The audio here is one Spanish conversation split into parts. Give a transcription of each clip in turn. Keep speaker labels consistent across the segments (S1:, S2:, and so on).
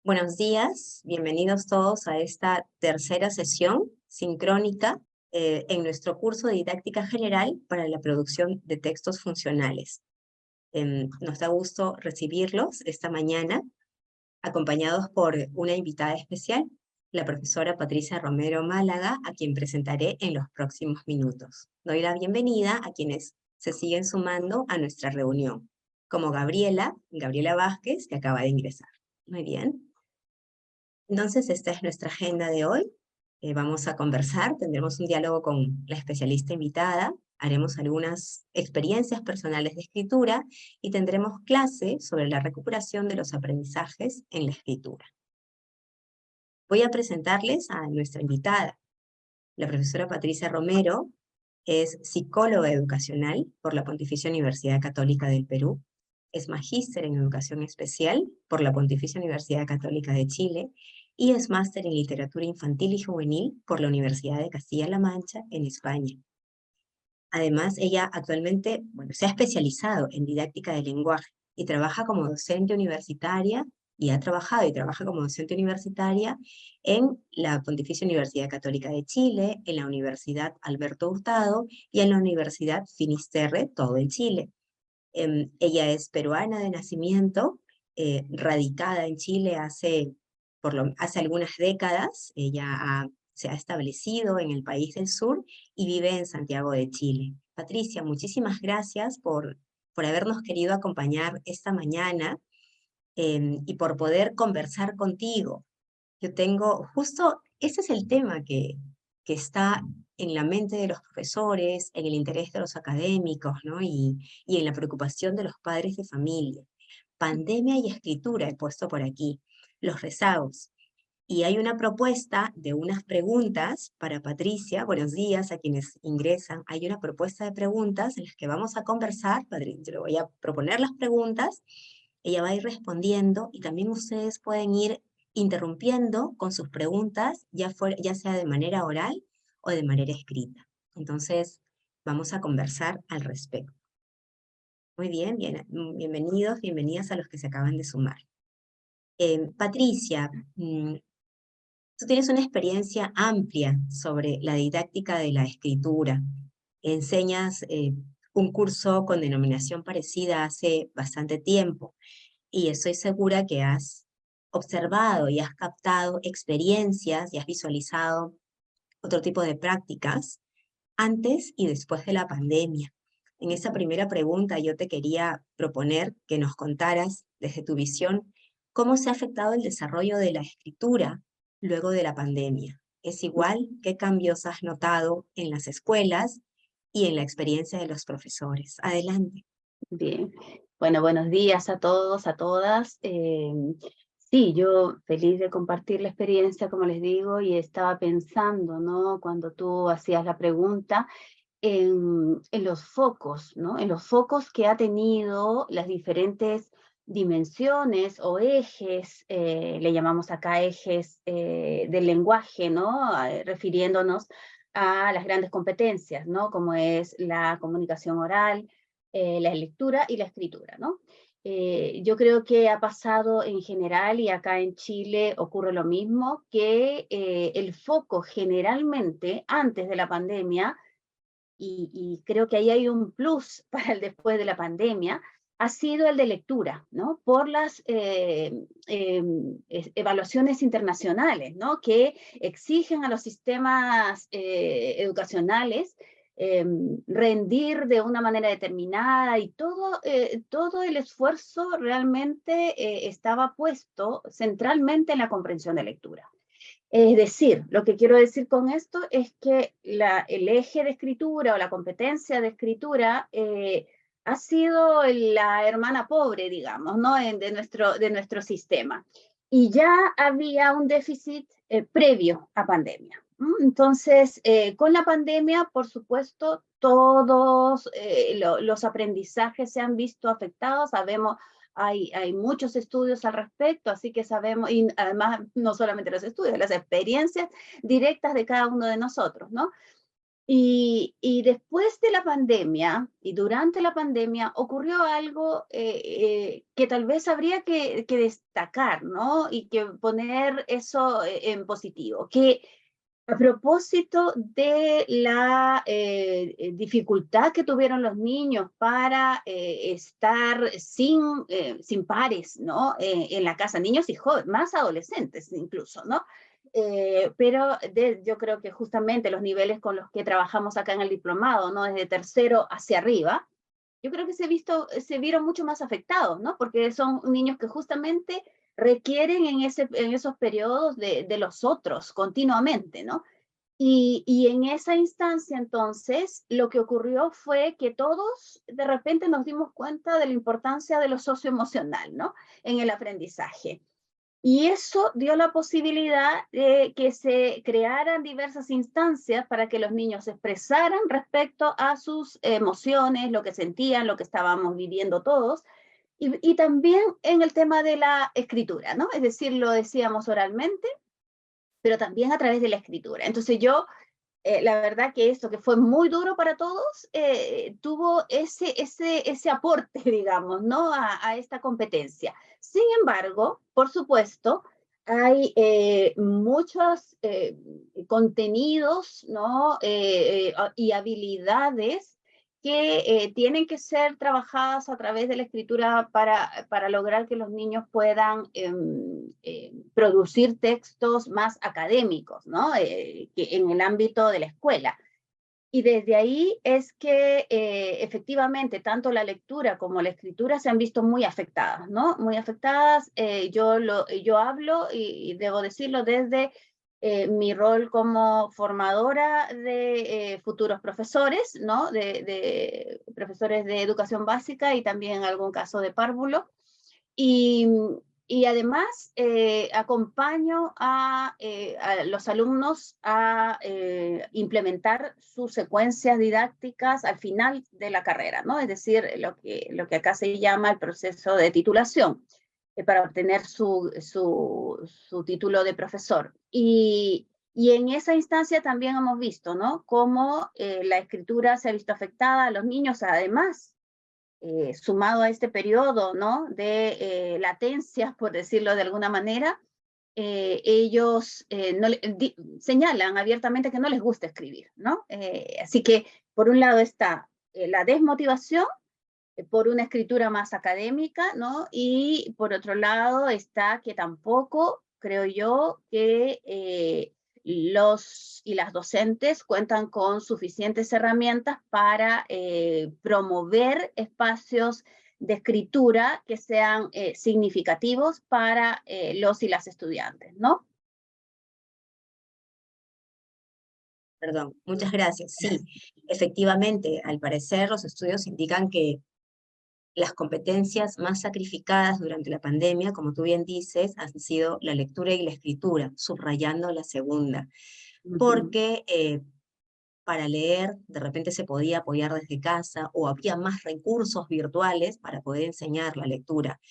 S1: Buenos días, bienvenidos todos a esta tercera sesión sincrónica en nuestro curso de Didáctica General para la producción de textos funcionales. Nos da gusto recibirlos esta mañana, acompañados por una invitada especial, la profesora Patricia Romero Málaga, a quien presentaré en los próximos minutos. Doy la bienvenida a quienes se siguen sumando a nuestra reunión, como Gabriela Vázquez, que acaba de ingresar. Muy bien. Entonces, esta es nuestra agenda de hoy. Vamos a conversar, tendremos un diálogo con la especialista invitada, haremos algunas experiencias personales de escritura y tendremos clase sobre la recuperación de los aprendizajes en la escritura. Voy a presentarles a nuestra invitada. La profesora Patricia Romero es psicóloga educacional por la Pontificia Universidad Católica del Perú, es magíster en educación especial por la Pontificia Universidad Católica de Chile y es máster en literatura infantil y juvenil por la Universidad de Castilla-La Mancha en España. Además, ella actualmente se ha especializado en didáctica del lenguaje y trabaja como docente universitaria y ha trabajado y trabaja como docente universitaria en la Pontificia Universidad Católica de Chile, en la Universidad Alberto Hurtado y en la Universidad Finisterre, todo en Chile. Ella es peruana de nacimiento, radicada en Chile hace algunas décadas. Ella se ha establecido en el país del sur y vive en Santiago de Chile. Patricia, muchísimas gracias por habernos querido acompañar esta mañana y por poder conversar contigo. Yo tengo, justo, ese es el tema que está en la mente de los profesores, en el interés de los académicos, ¿no? Y en la preocupación de los padres de familia. Pandemia y escritura he puesto por aquí, los rezagos. Y hay una propuesta de unas preguntas para Patricia. Buenos días a quienes ingresan. Hay una propuesta de preguntas en las que vamos a conversar. Yo le voy a proponer las preguntas, ella va a ir respondiendo y también ustedes pueden ir interrumpiendo con sus preguntas, ya sea de manera oral o de manera escrita. Entonces, vamos a conversar al respecto. Muy bien, bienvenidos, bienvenidas a los que se acaban de sumar. Patricia, tú tienes una experiencia amplia sobre la didáctica de la escritura. Enseñas un curso con denominación parecida hace bastante tiempo y estoy segura que has observado y has captado experiencias y has visualizado otro tipo de prácticas antes y después de la pandemia. En esa primera pregunta yo te quería proponer que nos contaras desde tu visión cómo se ha afectado el desarrollo de la escritura luego de la pandemia. ¿Es igual? ¿Qué cambios has notado en las escuelas y en la experiencia de los profesores? Adelante.
S2: Bien, bueno, buenos días a todos, a todas. Sí, yo feliz de compartir la experiencia, como les digo, y estaba pensando, ¿no? Cuando tú hacías la pregunta, en los focos, ¿no? En los focos que ha tenido las diferentes dimensiones o ejes, le llamamos acá ejes del lenguaje, ¿no? Refiriéndonos a las grandes competencias, ¿no? Como es la comunicación oral, la lectura y la escritura, ¿no? Yo creo que ha pasado en general, y acá en Chile ocurre lo mismo, que el foco generalmente antes de la pandemia, y creo que ahí hay un plus para el después de la pandemia, ha sido el de lectura, ¿no? Por las evaluaciones internacionales, ¿no? Que exigen a los sistemas educacionales rendir de una manera determinada, y todo el esfuerzo realmente estaba puesto centralmente en la comprensión de lectura. Es decir, lo que quiero decir con esto es que el eje de escritura o la competencia de escritura ha sido la hermana pobre, digamos, ¿no? de nuestro sistema. Y ya había un déficit previo a pandemia. Entonces, con la pandemia, por supuesto, todos los aprendizajes se han visto afectados. Sabemos, hay muchos estudios al respecto, así que sabemos, y además no solamente los estudios, las experiencias directas de cada uno de nosotros, ¿no? Y después de la pandemia y durante la pandemia ocurrió algo que tal vez habría que destacar, ¿no? Y que poner eso en positivo, que a propósito de la dificultad que tuvieron los niños para estar sin pares, ¿no? En la casa, niños y jóvenes, más adolescentes incluso, ¿no? Pero yo creo que justamente los niveles con los que trabajamos acá en el diplomado, ¿no? Desde tercero hacia arriba, yo creo que se vieron mucho más afectados, ¿no? Porque son niños que justamente requieren en esos periodos de los otros continuamente, ¿no? Y en esa instancia, entonces, lo que ocurrió fue que todos de repente nos dimos cuenta de la importancia de lo socioemocional, ¿no? En el aprendizaje. Y eso dio la posibilidad de que se crearan diversas instancias para que los niños se expresaran respecto a sus emociones, lo que sentían, lo que estábamos viviendo todos, y también en el tema de la escritura, ¿no? Es decir, lo decíamos oralmente, pero también a través de la escritura. Entonces la verdad que esto que fue muy duro para todos, tuvo ese aporte, digamos, ¿no? A esta competencia. Sin embargo, por supuesto, hay muchos contenidos, ¿no? Y habilidades que tienen que ser trabajadas a través de la escritura para lograr que los niños puedan producir textos más académicos, ¿no? Que en el ámbito de la escuela. Y desde ahí es que efectivamente tanto la lectura como la escritura se han visto muy afectadas, ¿no? Muy afectadas. Yo hablo, y debo decirlo, desde mi rol como formadora de futuros profesores, ¿no? De profesores de educación básica y también en algún caso de párvulo. Y, y además acompaño a los alumnos a implementar sus secuencias didácticas al final de la carrera, ¿no? Es decir, lo que acá se llama el proceso de titulación, para obtener su título de profesor. Y en esa instancia también hemos visto, ¿no? Cómo la escritura se ha visto afectada a los niños, además sumado a este periodo, ¿no? De latencia, por decirlo de alguna manera, ellos señalan abiertamente que no les gusta escribir, ¿no? Así que, por un lado está la desmotivación por una escritura más académica, ¿no? Y por otro lado está que tampoco, creo yo, que los y las docentes cuentan con suficientes herramientas para promover espacios de escritura que sean significativos para los y las estudiantes, ¿no?
S1: Perdón, muchas gracias. Sí, efectivamente, al parecer los estudios indican que las competencias más sacrificadas durante la pandemia, como tú bien dices, han sido la lectura y la escritura, subrayando la segunda,
S2: Ujú.
S1: porque para leer de repente se podía apoyar desde casa o había más recursos virtuales para poder enseñar la lectura.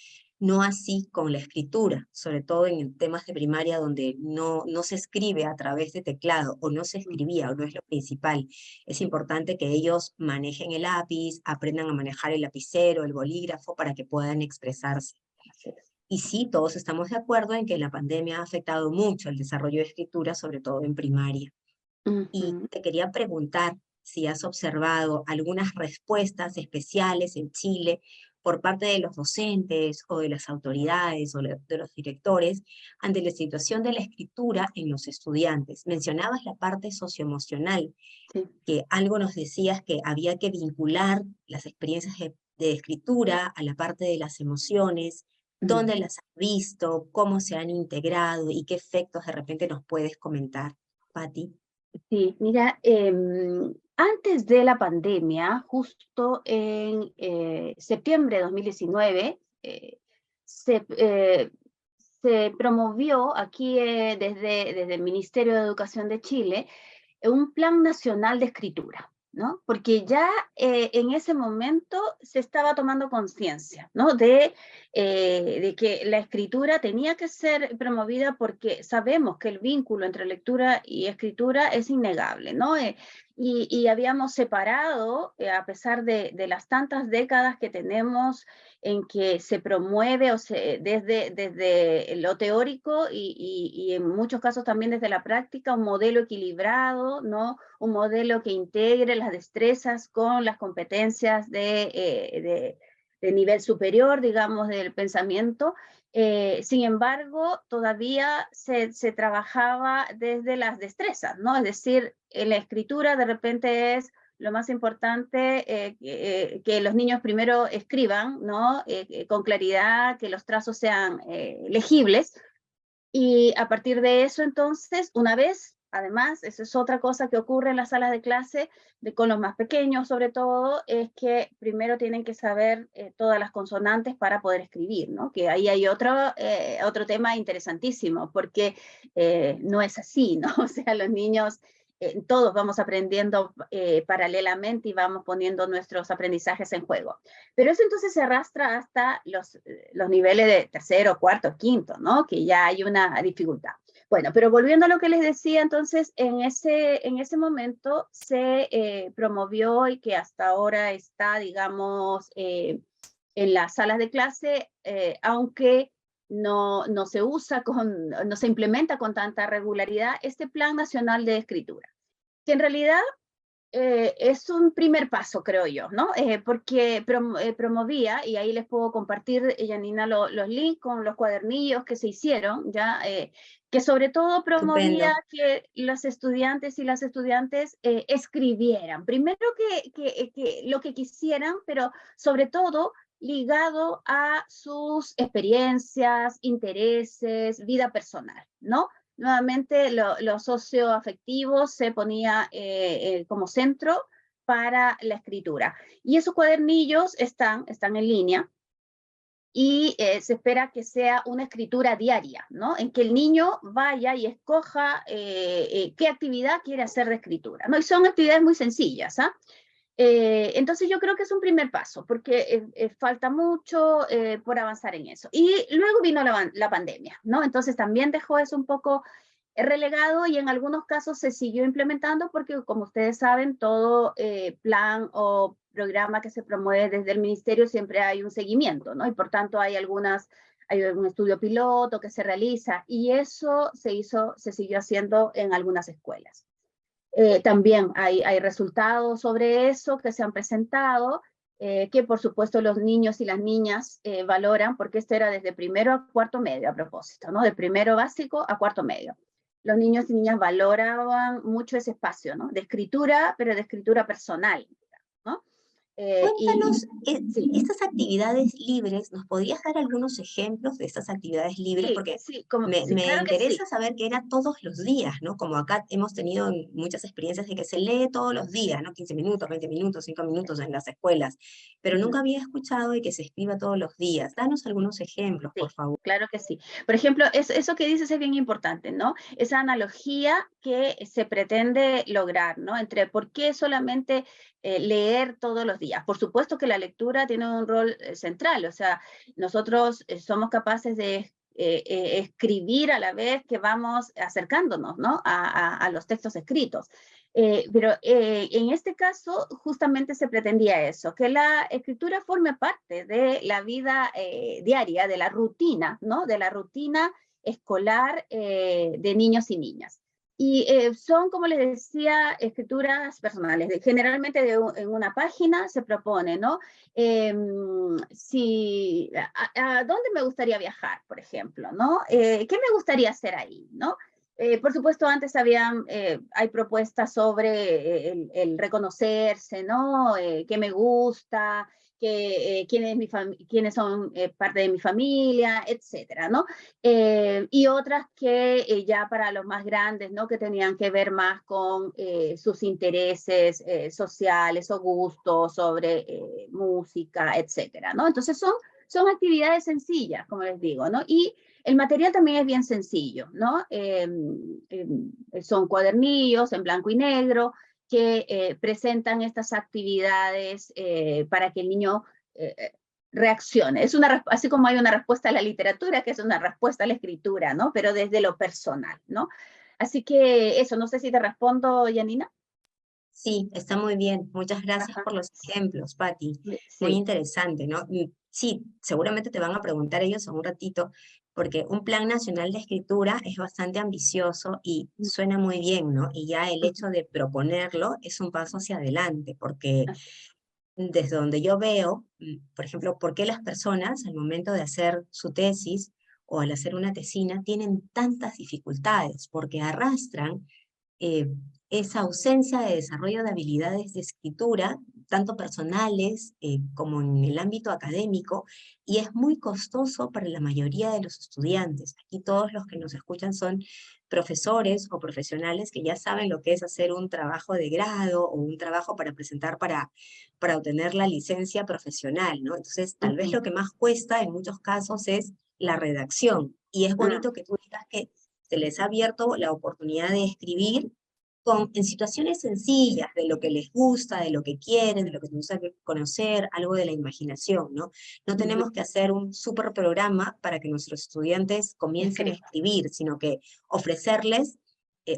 S1: No así con la escritura, sobre todo en temas de primaria donde no se escribe a través de teclado o no se escribía o no es lo principal. Es importante que ellos manejen el lápiz, aprendan a manejar el lapicero, el bolígrafo para que puedan expresarse. Y sí, todos estamos de acuerdo en que la pandemia ha afectado mucho el desarrollo de escritura, sobre todo en primaria. Y
S2: Ujú.
S1: te quería preguntar si has observado algunas respuestas especiales en Chile por parte de los docentes o de las autoridades o de los directores ante la situación de la escritura en los estudiantes. Mencionabas la parte socioemocional,
S2: Sí.
S1: que algo nos decías que había que vincular las experiencias de escritura a la parte de las emociones, dónde
S2: Ujú.
S1: las has visto, cómo se han integrado y qué efectos de repente nos puedes comentar, Patti.
S2: Sí, mira, antes de la pandemia, justo en septiembre de 2019, se, eh, se promovió aquí desde el Ministerio de Educación de Chile un plan nacional de escritura, ¿no? Porque ya en ese momento se estaba tomando conciencia, ¿no? De que la escritura tenía que ser promovida porque sabemos que el vínculo entre lectura y escritura es innegable, ¿no? y habíamos separado, a pesar de las tantas décadas que tenemos en que se promueve desde lo teórico y en muchos casos también desde la práctica, un modelo equilibrado, ¿no? Un modelo que integre las destrezas con las competencias de nivel superior, digamos, del pensamiento. Sin embargo, todavía se trabajaba desde las destrezas, ¿no? Es decir, en la escritura de repente es lo más importante, que los niños primero escriban, ¿no? Con claridad, que los trazos sean legibles, y a partir de eso, entonces, una vez, además, esa es otra cosa que ocurre en las salas de clase, con los más pequeños sobre todo, es que primero tienen que saber todas las consonantes para poder escribir, ¿no? Que ahí hay otro tema interesantísimo, porque no es así, ¿no? O sea, los niños, todos vamos aprendiendo paralelamente y vamos poniendo nuestros aprendizajes en juego. Pero eso entonces se arrastra hasta los niveles de tercero, cuarto, quinto, ¿no? Que ya hay una dificultad. Bueno, pero volviendo a lo que les decía, entonces, en ese momento se promovió y que hasta ahora está, digamos, en las salas de clase, aunque no se usa no se implementa con tanta regularidad, este Plan Nacional de Escritura, que en realidad es un primer paso, creo yo, ¿no? Porque promovía, y ahí les puedo compartir, Janina, los links con los cuadernillos que se hicieron, ya, que sobre todo promovía
S1: Estupendo.
S2: que los estudiantes y las estudiantes escribieran, primero que lo que quisieran, pero sobre todo ligado a sus experiencias, intereses, vida personal, ¿no? Nuevamente lo socioafectivo se ponía como centro para la escritura. Y esos cuadernillos están en línea y se espera que sea una escritura diaria, ¿no? En que el niño vaya y escoja qué actividad quiere hacer de escritura, ¿no? Y son actividades muy sencillas, ¿ah? Entonces yo creo que es un primer paso, porque falta mucho por avanzar en eso. Y luego vino la pandemia, ¿no? Entonces también dejó eso un poco relegado y en algunos casos se siguió implementando porque, como ustedes saben, todo plan o programa que se promueve desde el ministerio siempre hay un seguimiento, ¿no? Y por tanto hay un estudio piloto que se realiza y eso se siguió haciendo en algunas escuelas. También hay resultados sobre eso que se han presentado, que por supuesto los niños y las niñas valoran, porque esto era desde primero a cuarto medio a propósito, ¿no? De primero básico a cuarto medio. Los niños y niñas valoraban mucho ese espacio, ¿no? De escritura, pero de escritura personal, ¿no?
S1: Cuéntanos,
S2: Sí.
S1: estas actividades libres, ¿nos podrías dar algunos ejemplos de estas actividades libres?
S2: Sí,
S1: Porque
S2: sí, sí,
S1: me
S2: claro que sí.
S1: interesa saber que era todos los días, ¿no? Como acá hemos tenido muchas experiencias de que se lee todos los días, ¿no? 15 minutos, 20 minutos, 5 minutos en las escuelas, pero
S2: Ujú.
S1: nunca había escuchado de que se escriba todos los días. Danos algunos ejemplos, por
S2: Sí,
S1: favor.
S2: claro que sí. Por ejemplo, eso que dices es bien importante, ¿no? Esa analogía que se pretende lograr, ¿no? Entre por qué solamente leer todos los días. Por supuesto que la lectura tiene un rol central, o sea, nosotros somos capaces de escribir a la vez que vamos acercándonos, ¿no? A los textos escritos. Pero en este caso justamente se pretendía eso, que la escritura forme parte de la vida diaria, de la rutina, ¿no? De la rutina escolar de niños y niñas. Y son, como les decía, escrituras personales. Generalmente en una página se propone, ¿no? ¿A dónde me gustaría viajar, por ejemplo, ¿no? ¿Qué me gustaría hacer ahí, ¿no? Por supuesto, antes hay propuestas sobre el reconocerse, ¿no? ¿Qué me gusta? ¿Quiénes son parte de mi familia? Etcétera, ¿no? Y otras que ya para los más grandes, ¿no? Que tenían que ver más con sus intereses sociales o gustos sobre música, etcétera, ¿no? Entonces son actividades sencillas, como les digo, ¿no? Y el material también es bien sencillo, ¿no? Son cuadernillos en blanco y negro que presentan estas actividades para que el niño reaccione. Así como hay una respuesta a la literatura, que es una respuesta a la escritura, ¿no? Pero desde lo personal, ¿no? Así que eso, no sé si te respondo, Janina.
S1: Sí, está muy bien. Muchas gracias
S2: Ajá,
S1: por los ejemplos, Patti. Muy
S2: sí.
S1: interesante, ¿no? Y sí, seguramente te van a preguntar ellos en un ratito, porque un plan nacional de escritura es bastante ambicioso y suena muy bien, ¿no? Y ya el hecho
S2: Ujú.
S1: de proponerlo es un paso hacia adelante, porque desde donde yo veo, por ejemplo, por qué las personas al momento de hacer su tesis o al hacer una tesina tienen tantas dificultades, porque arrastran eh, esa ausencia de desarrollo de habilidades de escritura, tanto personales como en el ámbito académico, y es muy costoso para la mayoría de los estudiantes. Aquí todos los que nos escuchan son profesores o profesionales que ya saben lo que es hacer un trabajo de grado o un trabajo para presentar para obtener la licencia profesional, ¿no? Entonces, tal vez
S2: Ujú.
S1: lo que más cuesta en muchos casos es la redacción. Y es
S2: Ah,
S1: bonito que tú digas que se les ha abierto la oportunidad de escribir en situaciones sencillas de lo que les gusta, de lo que quieren, de lo que les gusta conocer, algo de la imaginación, ¿no? No
S2: ujú.
S1: tenemos que hacer un súper programa para que nuestros estudiantes comiencen a
S2: Escribo.
S1: escribir, sino que ofrecerles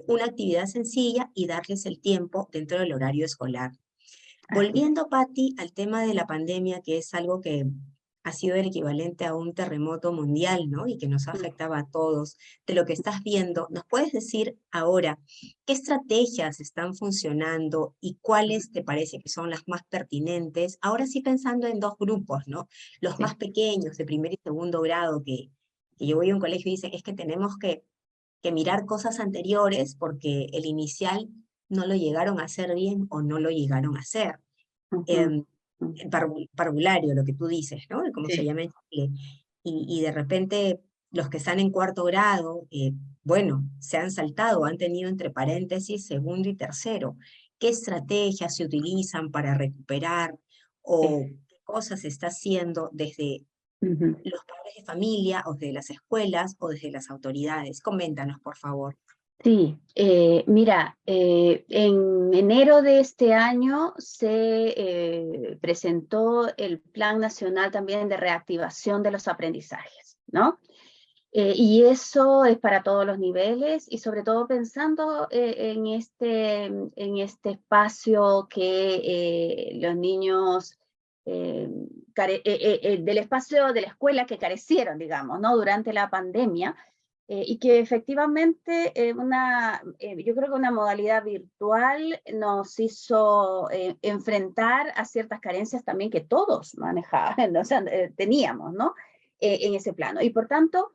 S1: una actividad sencilla y darles el tiempo dentro del horario escolar.
S2: Así es.
S1: Volviendo, Patti, al tema de la pandemia, que es algo que ha sido el equivalente a un terremoto mundial, ¿no? Y que nos
S2: Mm,
S1: afectaba a todos, de lo que estás viendo, ¿nos puedes decir ahora qué estrategias están funcionando y
S2: ujú.
S1: cuáles te parece que son las más pertinentes? Ahora sí pensando en dos grupos, ¿no? Los más
S2: Sí.
S1: pequeños, de primer y segundo grado, que yo voy a un colegio y dicen, es que tenemos que mirar cosas anteriores porque el inicial no lo llegaron a hacer bien o no lo llegaron a hacer.
S2: Ujú,
S1: em,
S2: ujú.
S1: el parvulario, lo que tú dices, ¿no? Como se
S2: Sí.
S1: llama en Chile. Y de repente los que están en cuarto grado, bueno, se han saltado, han tenido entre paréntesis segundo y tercero. ¿Qué estrategias se utilizan para recuperar o
S2: Sí.
S1: qué cosas se está haciendo desde
S2: Ujú.
S1: los padres de familia o desde las escuelas o desde las autoridades? Coméntanos, por favor.
S2: Sí, mira, en enero de este año se presentó el Plan Nacional también de Reactivación de los Aprendizajes, ¿no? Y eso es para todos los niveles y sobre todo pensando en este espacio que los niños, eh, del espacio de la escuela que carecieron, digamos, ¿no? Durante la pandemia. Y que efectivamente yo creo que una modalidad virtual nos hizo enfrentar a ciertas carencias también que todos manejaban, o sea, teníamos, ¿no? En ese plano. Y por tanto,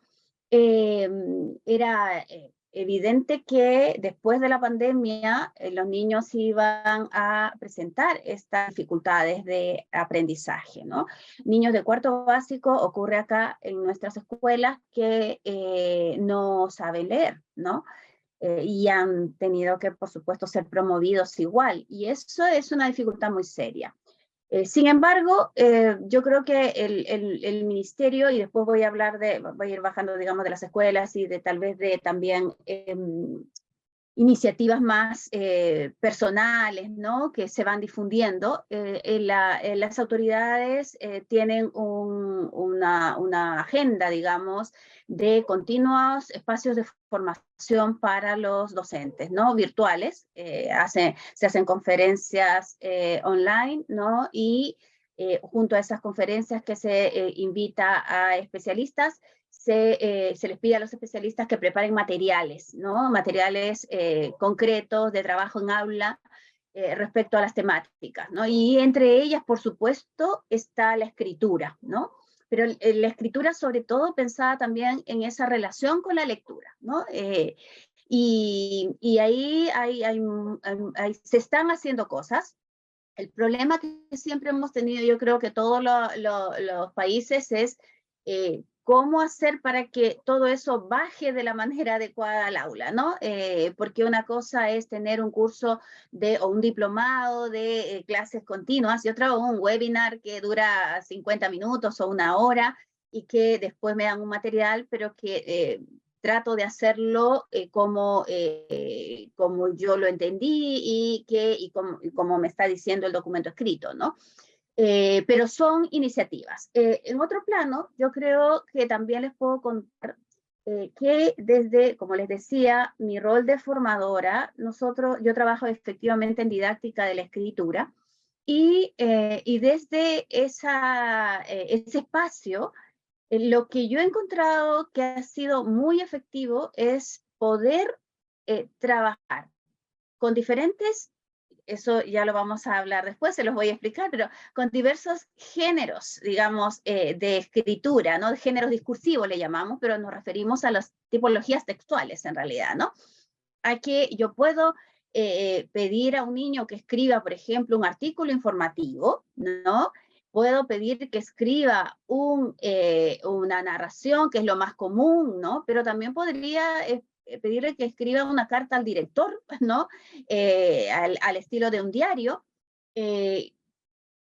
S2: era evidente que después de la pandemia los niños iban a presentar estas dificultades de aprendizaje, ¿no? Niños de cuarto básico, ocurre acá en nuestras escuelas que no saben leer, ¿no? Y han tenido que, por supuesto, ser promovidos igual. Y eso es una dificultad muy seria. Sin embargo, yo creo que el ministerio, y después voy a ir bajando, digamos, de las escuelas y de tal vez de también iniciativas más personales, ¿no? Que se van difundiendo. Las autoridades tienen una agenda, digamos, de continuos espacios de formación para los docentes, ¿no? Virtuales. Se hacen conferencias online, ¿no? Y junto a esas conferencias que se invita a especialistas, se les pide a los especialistas que preparen materiales, ¿no? Materiales concretos de trabajo en aula respecto a las temáticas, ¿no? Y entre ellas, por supuesto, está la escritura, ¿no? Pero la escritura sobre todo pensada también en esa relación con la lectura, ¿no? Y ahí se están haciendo cosas. El problema que siempre hemos tenido, yo creo que todos los países, es cómo hacer para que todo eso baje de la manera adecuada al aula, ¿no? Porque una cosa es tener un curso o un diplomado de clases continuas y otra un webinar que dura 50 minutos o una hora y que después me dan un material, pero que trato de hacerlo como yo lo entendí como me está diciendo el documento escrito, ¿no? Pero son iniciativas. En otro plano, yo creo que también les puedo contar que desde, como les decía, mi rol de formadora, yo trabajo efectivamente en didáctica de la escritura, y desde ese espacio, lo que yo he encontrado que ha sido muy efectivo es poder trabajar con diferentes, eso ya lo vamos a hablar después, se los voy a explicar, pero con diversos géneros, digamos, de escritura, ¿no? De géneros discursivos le llamamos, pero nos referimos a las tipologías textuales en realidad, ¿no? A que yo puedo pedir a un niño que escriba, por ejemplo, un artículo informativo, ¿no? Puedo pedir que escriba una narración, que es lo más común, ¿no? Pero también podría pedirle que escriba una carta al director, ¿no? Al estilo de un diario, eh,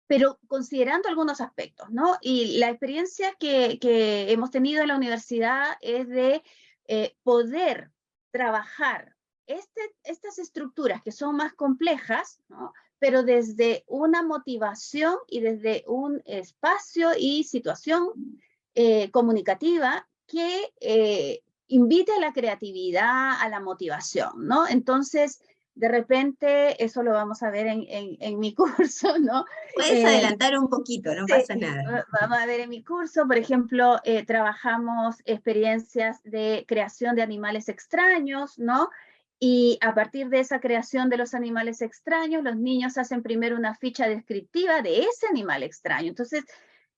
S2: pero considerando algunos aspectos, ¿no? Y la experiencia que hemos tenido en la universidad es de poder trabajar estas estructuras que son más complejas, ¿no? Pero desde una motivación y desde un espacio y situación comunicativa que invite a la creatividad, a la motivación, ¿no? Entonces, de repente, eso lo vamos a ver en mi curso, ¿no?
S1: Puedes adelantar un poquito, no
S2: Sí,
S1: pasa nada.
S2: vamos a ver en mi curso, por ejemplo, trabajamos experiencias de creación de animales extraños, ¿no? Y a partir de esa creación de los animales extraños, los niños hacen primero una ficha descriptiva de ese animal extraño. Entonces,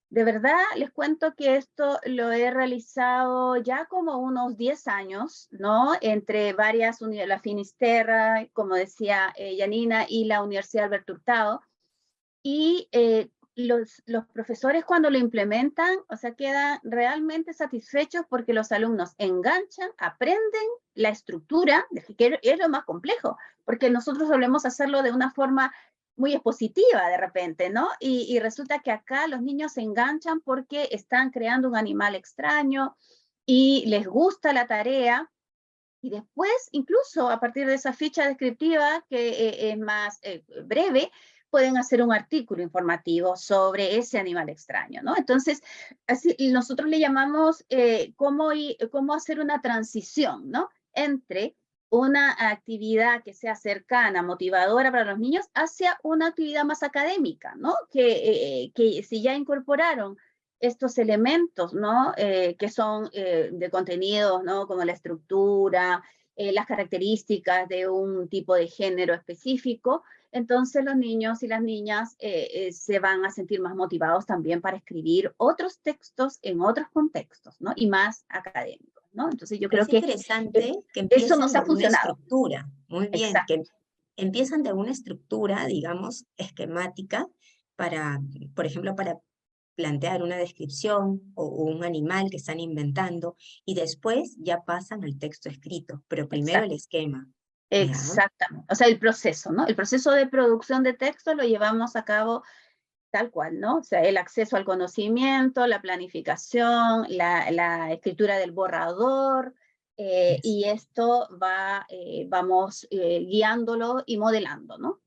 S2: de verdad, les cuento que esto lo he realizado ya como unos 10 años, ¿no? Entre varias, la Finisterra, como decía Janina, y la Universidad Alberto Hurtado. Y los profesores cuando lo implementan, o sea, quedan realmente satisfechos porque los alumnos enganchan, aprenden la estructura, que es lo más complejo, porque nosotros solemos hacerlo de una forma muy expositiva de repente, ¿no? Y resulta que acá los niños se enganchan porque están creando un animal extraño y les gusta la tarea. Y después, incluso a partir de esa ficha descriptiva, que es más breve, pueden hacer un artículo informativo sobre ese animal extraño, ¿no? Entonces, así nosotros le llamamos cómo hacer una transición, ¿no? Entre una actividad que sea cercana, motivadora para los niños, hacia una actividad más académica, ¿no? Que si ya incorporaron estos elementos, ¿no? Que son de contenidos, ¿no? Como la estructura, las características de un tipo de género específico, entonces los niños y las niñas se van a sentir más motivados también para escribir otros textos en otros contextos, ¿no? Y más académicos, ¿no? Entonces yo creo
S1: Es
S2: que
S1: interesante que
S2: eso
S1: empiecen
S2: nos ha
S1: de una
S2: funcionado.
S1: estructura, muy bien,
S2: Exacto.
S1: que empiezan de una estructura, digamos, esquemática para, por ejemplo, para plantear una descripción o un animal que están inventando y después ya pasan al texto escrito, pero primero el
S2: Exacto.
S1: esquema, ¿ya?
S2: Exactamente. O sea, el proceso, ¿no? El proceso de producción de texto lo llevamos a cabo tal cual, ¿no? O sea, el acceso al conocimiento, la planificación, la escritura del borrador, y esto vamos guiándolo y modelando, ¿no?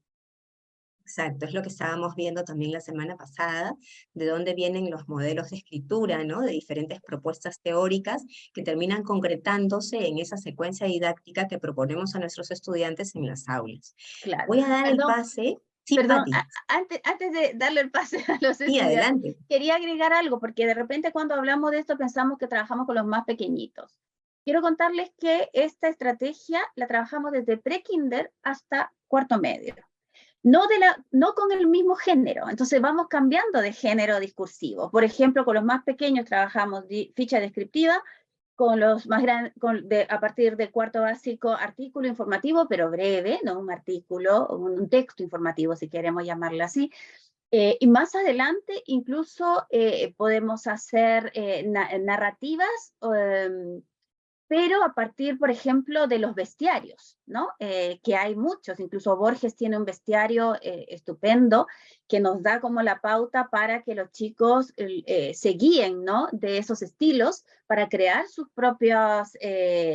S1: Exacto, es lo que estábamos viendo también la semana pasada, de dónde vienen los modelos de escritura, ¿no? De diferentes propuestas teóricas que terminan concretándose en esa secuencia didáctica que proponemos a nuestros estudiantes en las aulas.
S2: Claro.
S1: Voy a dar el
S2: Perdón,
S1: pase. Sí,
S2: perdón,
S1: Pati,
S2: antes de darle el pase a los
S1: sí,
S2: estudiantes,
S1: adelante.
S2: quería agregar algo, porque de repente cuando hablamos de esto pensamos que trabajamos con los más pequeñitos. Quiero contarles que esta estrategia la trabajamos desde pre-kinder hasta cuarto medio. No con el mismo género, entonces vamos cambiando de género discursivo. Por ejemplo, con los más pequeños trabajamos ficha descriptiva, con los más grandes, a partir del cuarto básico, artículo informativo, pero breve, ¿no? Un artículo, un texto informativo, si queremos llamarlo así. Y más adelante, incluso podemos hacer narrativas, pero a partir, por ejemplo, de los bestiarios, ¿no? Que hay muchos, incluso Borges tiene un bestiario estupendo que nos da como la pauta para que los chicos se guíen, ¿no? De esos estilos para crear sus propias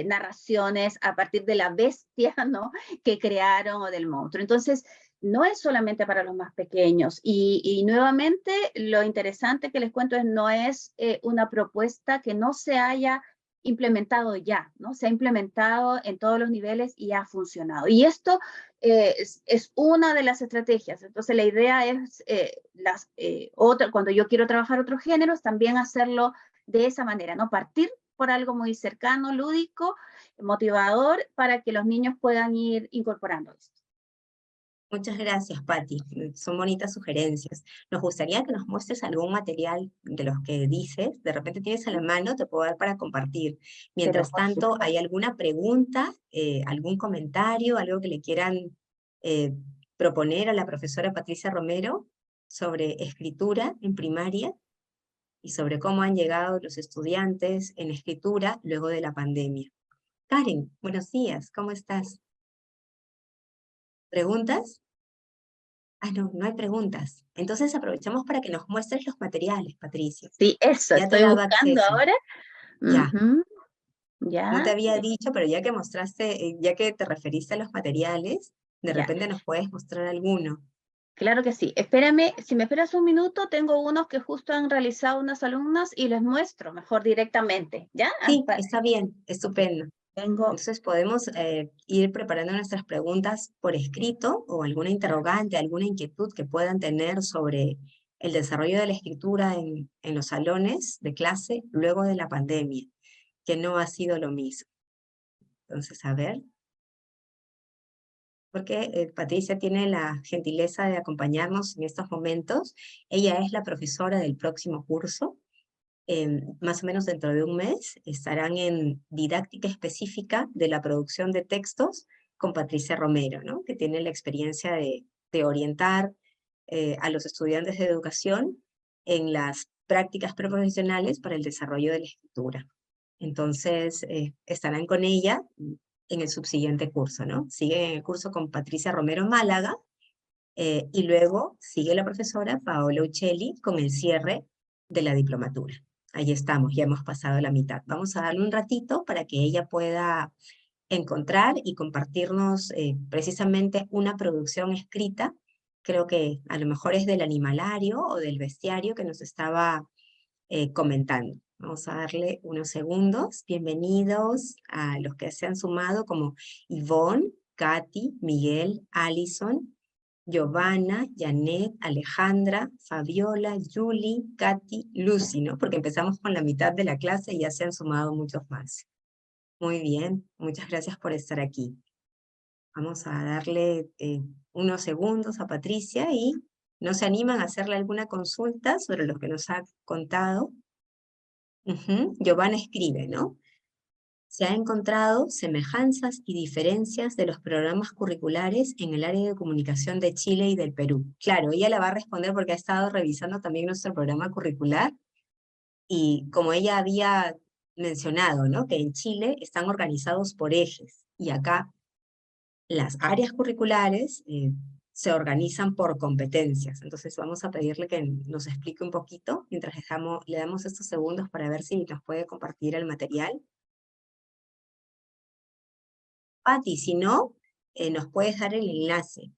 S2: narraciones a partir de la bestia, ¿no? Que crearon o del monstruo. Entonces, no es solamente para los más pequeños. Y nuevamente, lo interesante que les cuento es no es una propuesta que no se haya implementado ya, ¿no? Se ha implementado en todos los niveles y ha funcionado. Y esto es una de las estrategias. Entonces la idea es, cuando yo quiero trabajar otros géneros, también hacerlo de esa manera, ¿no? Partir por algo muy cercano, lúdico, motivador, para que los niños puedan ir incorporando esto.
S1: Muchas gracias, Patti. Son bonitas sugerencias. Nos gustaría que nos muestres algún material de los que dices. De repente tienes a la mano, te puedo dar para compartir.
S2: Pero
S1: Mientras
S2: por
S1: tanto,
S2: supuesto,
S1: ¿hay alguna pregunta, algún comentario, algo que le quieran eh, proponer a la profesora Patricia Romero sobre escritura en primaria y sobre cómo han llegado los estudiantes en escritura luego de la pandemia? Karen, buenos días, ¿cómo estás? ¿Preguntas? Ah, no, no hay preguntas. Entonces aprovechamos para que nos muestres los materiales, Patricia.
S2: sí, eso,
S1: Ya te he
S2: estoy
S1: dado
S2: buscando
S1: acceso.
S2: ahora.
S1: Ya. No te
S2: Ya,
S1: había dicho, pero ya que mostraste, ya que te referiste a los materiales, de
S2: ya.
S1: repente nos puedes mostrar alguno.
S2: Claro que sí. Espérame, si me esperas un minuto, tengo unos que justo han realizado unas alumnas y les muestro mejor directamente, ¿ya?
S1: Sí, está bien, estupendo.
S2: Tengo,
S1: Entonces podemos ir preparando nuestras preguntas por escrito o alguna interrogante, alguna inquietud que puedan tener sobre el desarrollo de la escritura en los salones de clase luego de la pandemia, que no ha sido lo mismo. Entonces, a ver, porque Patricia tiene la gentileza de acompañarnos en estos momentos. Ella es la profesora del próximo curso. Más o menos dentro de un mes estarán en didáctica específica de la producción de textos con Patricia Romero, ¿no? Que tiene la experiencia de orientar a los estudiantes de educación en las prácticas preprofesionales para el desarrollo de la escritura. Entonces, estarán con ella en el subsiguiente curso, ¿no? Sigue en el curso con Patricia Romero Málaga, y luego sigue la profesora Paola Uccelli con el cierre de la diplomatura. Ahí estamos, ya hemos pasado la mitad. Vamos a darle un ratito para que ella pueda encontrar y compartirnos precisamente una producción escrita. Creo que a lo mejor es del animalario o del bestiario que nos estaba comentando. Vamos a darle unos segundos. Bienvenidos a los que se han sumado como Ivonne, Katy, Miguel, Alison, Giovanna, Janet, Alejandra, Fabiola, Julie, Katy, Lucy, ¿no? Porque empezamos con la mitad de la clase y ya se han sumado muchos más. Muy bien, muchas gracias por estar aquí. Vamos a darle unos segundos a Patricia y ¿no se animan a hacerle alguna consulta sobre lo que nos ha contado? Giovanna escribe, ¿no? Se ha encontrado semejanzas y diferencias de los programas curriculares en el área de comunicación de Chile y del Perú. Claro, ella la va a responder porque ha estado revisando también nuestro programa curricular y como ella había mencionado, ¿no? Que en Chile están organizados por ejes y acá las áreas curriculares se organizan por competencias. Entonces vamos a pedirle que nos explique un poquito mientras le damos estos segundos para ver si nos puede compartir el material. Patti, si no, nos puedes dar el enlace.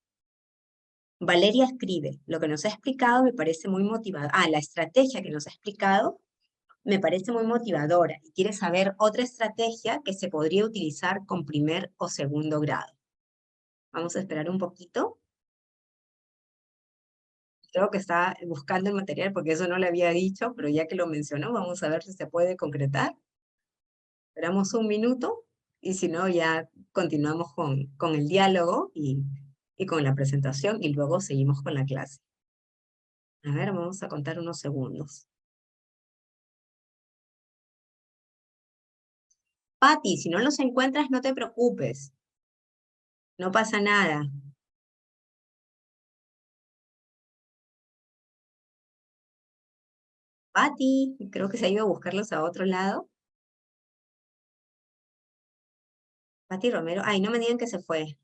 S1: Valeria escribe, lo que nos ha explicado me parece muy motivador. Ah, la estrategia que nos ha explicado me parece muy motivadora y quiere saber otra estrategia que se podría utilizar con primer o segundo grado. Vamos a esperar un poquito. Creo que está buscando el material porque eso no le había dicho, pero ya que lo mencionó, vamos a ver si se puede concretar. Esperamos un minuto y si no, ya continuamos con el diálogo y con la presentación y luego seguimos con la clase. A ver, vamos a contar unos segundos. Patti, si no los encuentras, no te preocupes. No pasa nada. Patti, creo que se ha ido a buscarlos a otro lado. Patti Romero, ay, no me digan que se fue.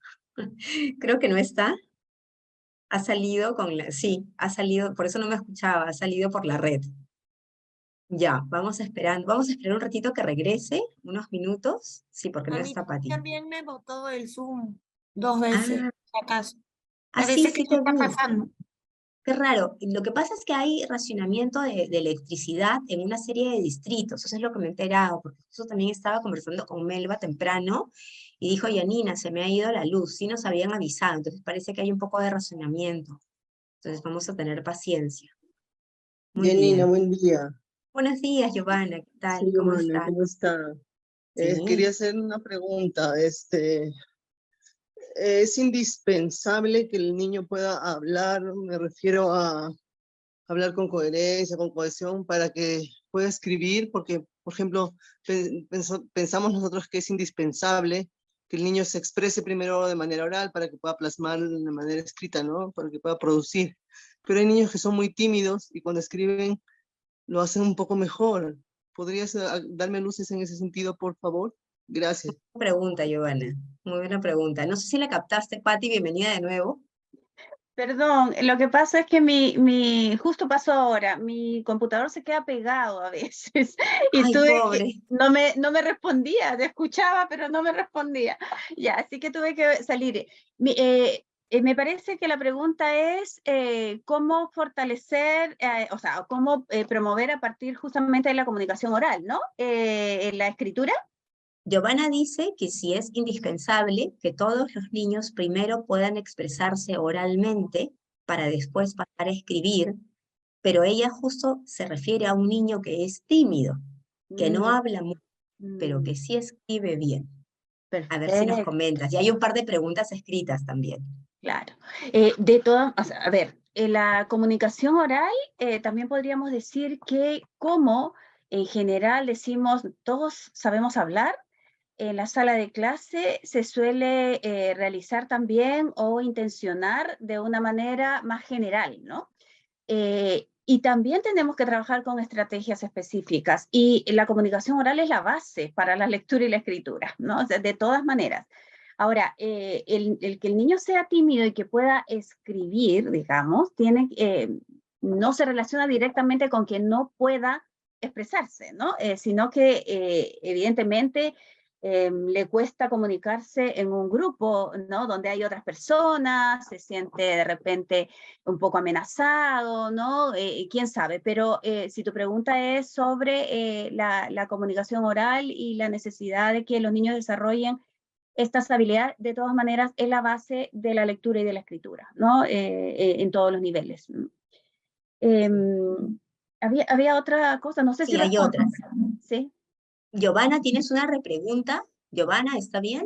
S1: Creo que no está. Ha salido con la, sí, ha salido, por eso no me escuchaba, ha salido por la red. Ya, vamos a esperar un ratito que regrese, unos minutos. Sí, porque no
S3: A mí
S1: está Patti.
S3: también me botó el Zoom 2 veces,
S1: Ah,
S3: si acaso.
S1: sí,
S3: Parece que
S1: sí
S3: se
S1: te
S3: está
S1: vi.
S3: pasando.
S1: Qué raro. Lo que pasa es que hay racionamiento de electricidad en una serie de distritos. Eso es lo que me he enterado, porque justo también estaba conversando con Melba temprano y dijo, Yanina, se me ha ido la luz. Sí nos habían avisado, entonces parece que hay un poco de racionamiento. Entonces vamos a tener paciencia. Muy
S3: Janina,
S1: bien.
S3: buen día.
S1: Buenos días, Giovanna. ¿Qué
S3: Sí,
S1: tal? ¿Cómo
S3: Giovanna,
S1: estás?
S3: ¿cómo está? Quería
S1: Sí.
S3: hacer una pregunta. ¿Es indispensable que el niño pueda hablar? Me refiero a hablar con coherencia, con cohesión, para que pueda escribir, porque, por ejemplo, pensamos nosotros que es indispensable que el niño se exprese primero de manera oral para que pueda plasmar de manera escrita, ¿no? Para que pueda producir. Pero hay niños que son muy tímidos y cuando escriben lo hacen un poco mejor. ¿Podrías darme luces en ese sentido, por favor? Gracias.
S1: Pregunta, Giovanna. Muy buena pregunta. No sé si la captaste, Patti, bienvenida de nuevo.
S2: Perdón, lo que pasa es que justo pasó ahora, mi computador se queda pegado a veces y
S1: Ay,
S2: tuve que,
S1: pobre.
S2: no me respondía, te escuchaba, pero no me respondía. Ya, así que tuve que salir. Me parece que la pregunta es cómo fortalecer, o sea, cómo promover a partir justamente de la comunicación oral, ¿no? En la escritura.
S1: Giovanna dice que sí es indispensable que todos los niños primero puedan expresarse oralmente para después pasar a escribir, pero ella justo se refiere a un niño que es tímido, que no
S2: Mm,
S1: habla mucho, pero
S2: mm,
S1: que sí escribe bien. A ver si nos
S2: perfecto.
S1: comentas. Y hay un par de preguntas escritas también.
S2: Claro. O sea, a ver, la comunicación oral también podríamos decir que como en general decimos todos sabemos hablar, en la sala de clase se suele realizar también o intencionar de una manera más general, ¿no? Y también tenemos que trabajar con estrategias específicas y la comunicación oral es la base para la lectura y la escritura, ¿no? O sea, de todas maneras. Ahora, el que el niño sea tímido y que pueda escribir, digamos, no se relaciona directamente con que no pueda expresarse, ¿no? Sino que evidentemente le cuesta comunicarse en un grupo, ¿no? Donde hay otras personas, se siente de repente un poco amenazado, ¿no? Quién sabe, pero si tu pregunta es sobre la comunicación oral y la necesidad de que los niños desarrollen estas habilidades, de todas maneras, es la base de la lectura y de la escritura, ¿no? En todos los niveles.
S1: Sí,
S2: Había otra cosa, no sé si
S1: sí, hay
S2: respondí,
S1: otras.
S2: ¿sí?
S1: Giovanna, ¿tienes una repregunta? Giovanna, ¿está bien?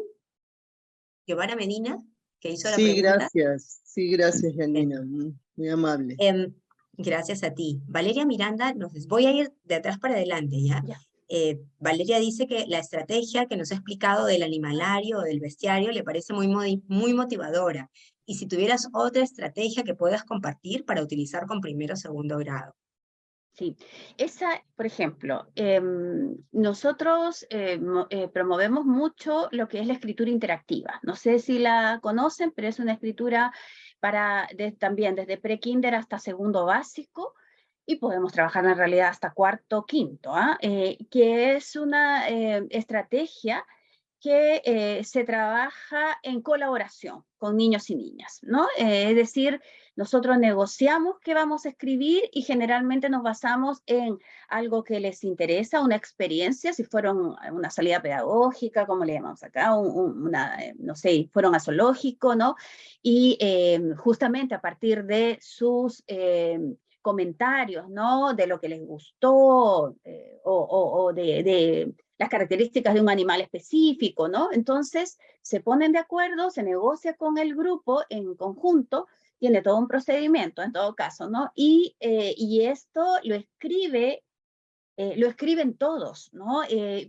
S1: Giovanna Medina, que hizo la
S3: Sí,
S1: pregunta.
S3: gracias. Sí, gracias,
S1: Bien.
S3: Janina. Muy amable.
S1: Gracias a ti. Valeria Miranda, voy a ir de atrás para adelante, ¿ya?
S2: Ya.
S1: Valeria dice que la estrategia que nos ha explicado del animalario o del bestiario le parece muy motivadora. Y si tuvieras otra estrategia que puedas compartir para utilizar con primero o segundo grado.
S2: Sí, por ejemplo, nosotros promovemos mucho lo que es la escritura interactiva. No sé si la conocen, pero es una escritura también desde pre-kinder hasta segundo básico y podemos trabajar en realidad hasta cuarto, quinto, que es una estrategia que se trabaja en colaboración con niños y niñas, ¿no? Es decir, nosotros negociamos qué vamos a escribir y generalmente nos basamos en algo que les interesa, una experiencia, si fueron una salida pedagógica, como le llamamos acá, no sé, fueron a zoológico, ¿no? Y justamente a partir de sus comentarios, ¿no? De lo que les gustó o de las características de un animal específico, ¿no? Entonces se ponen de acuerdo, se negocia con el grupo en conjunto, tiene todo un procedimiento en todo caso, ¿no? Y esto lo escriben todos, ¿no?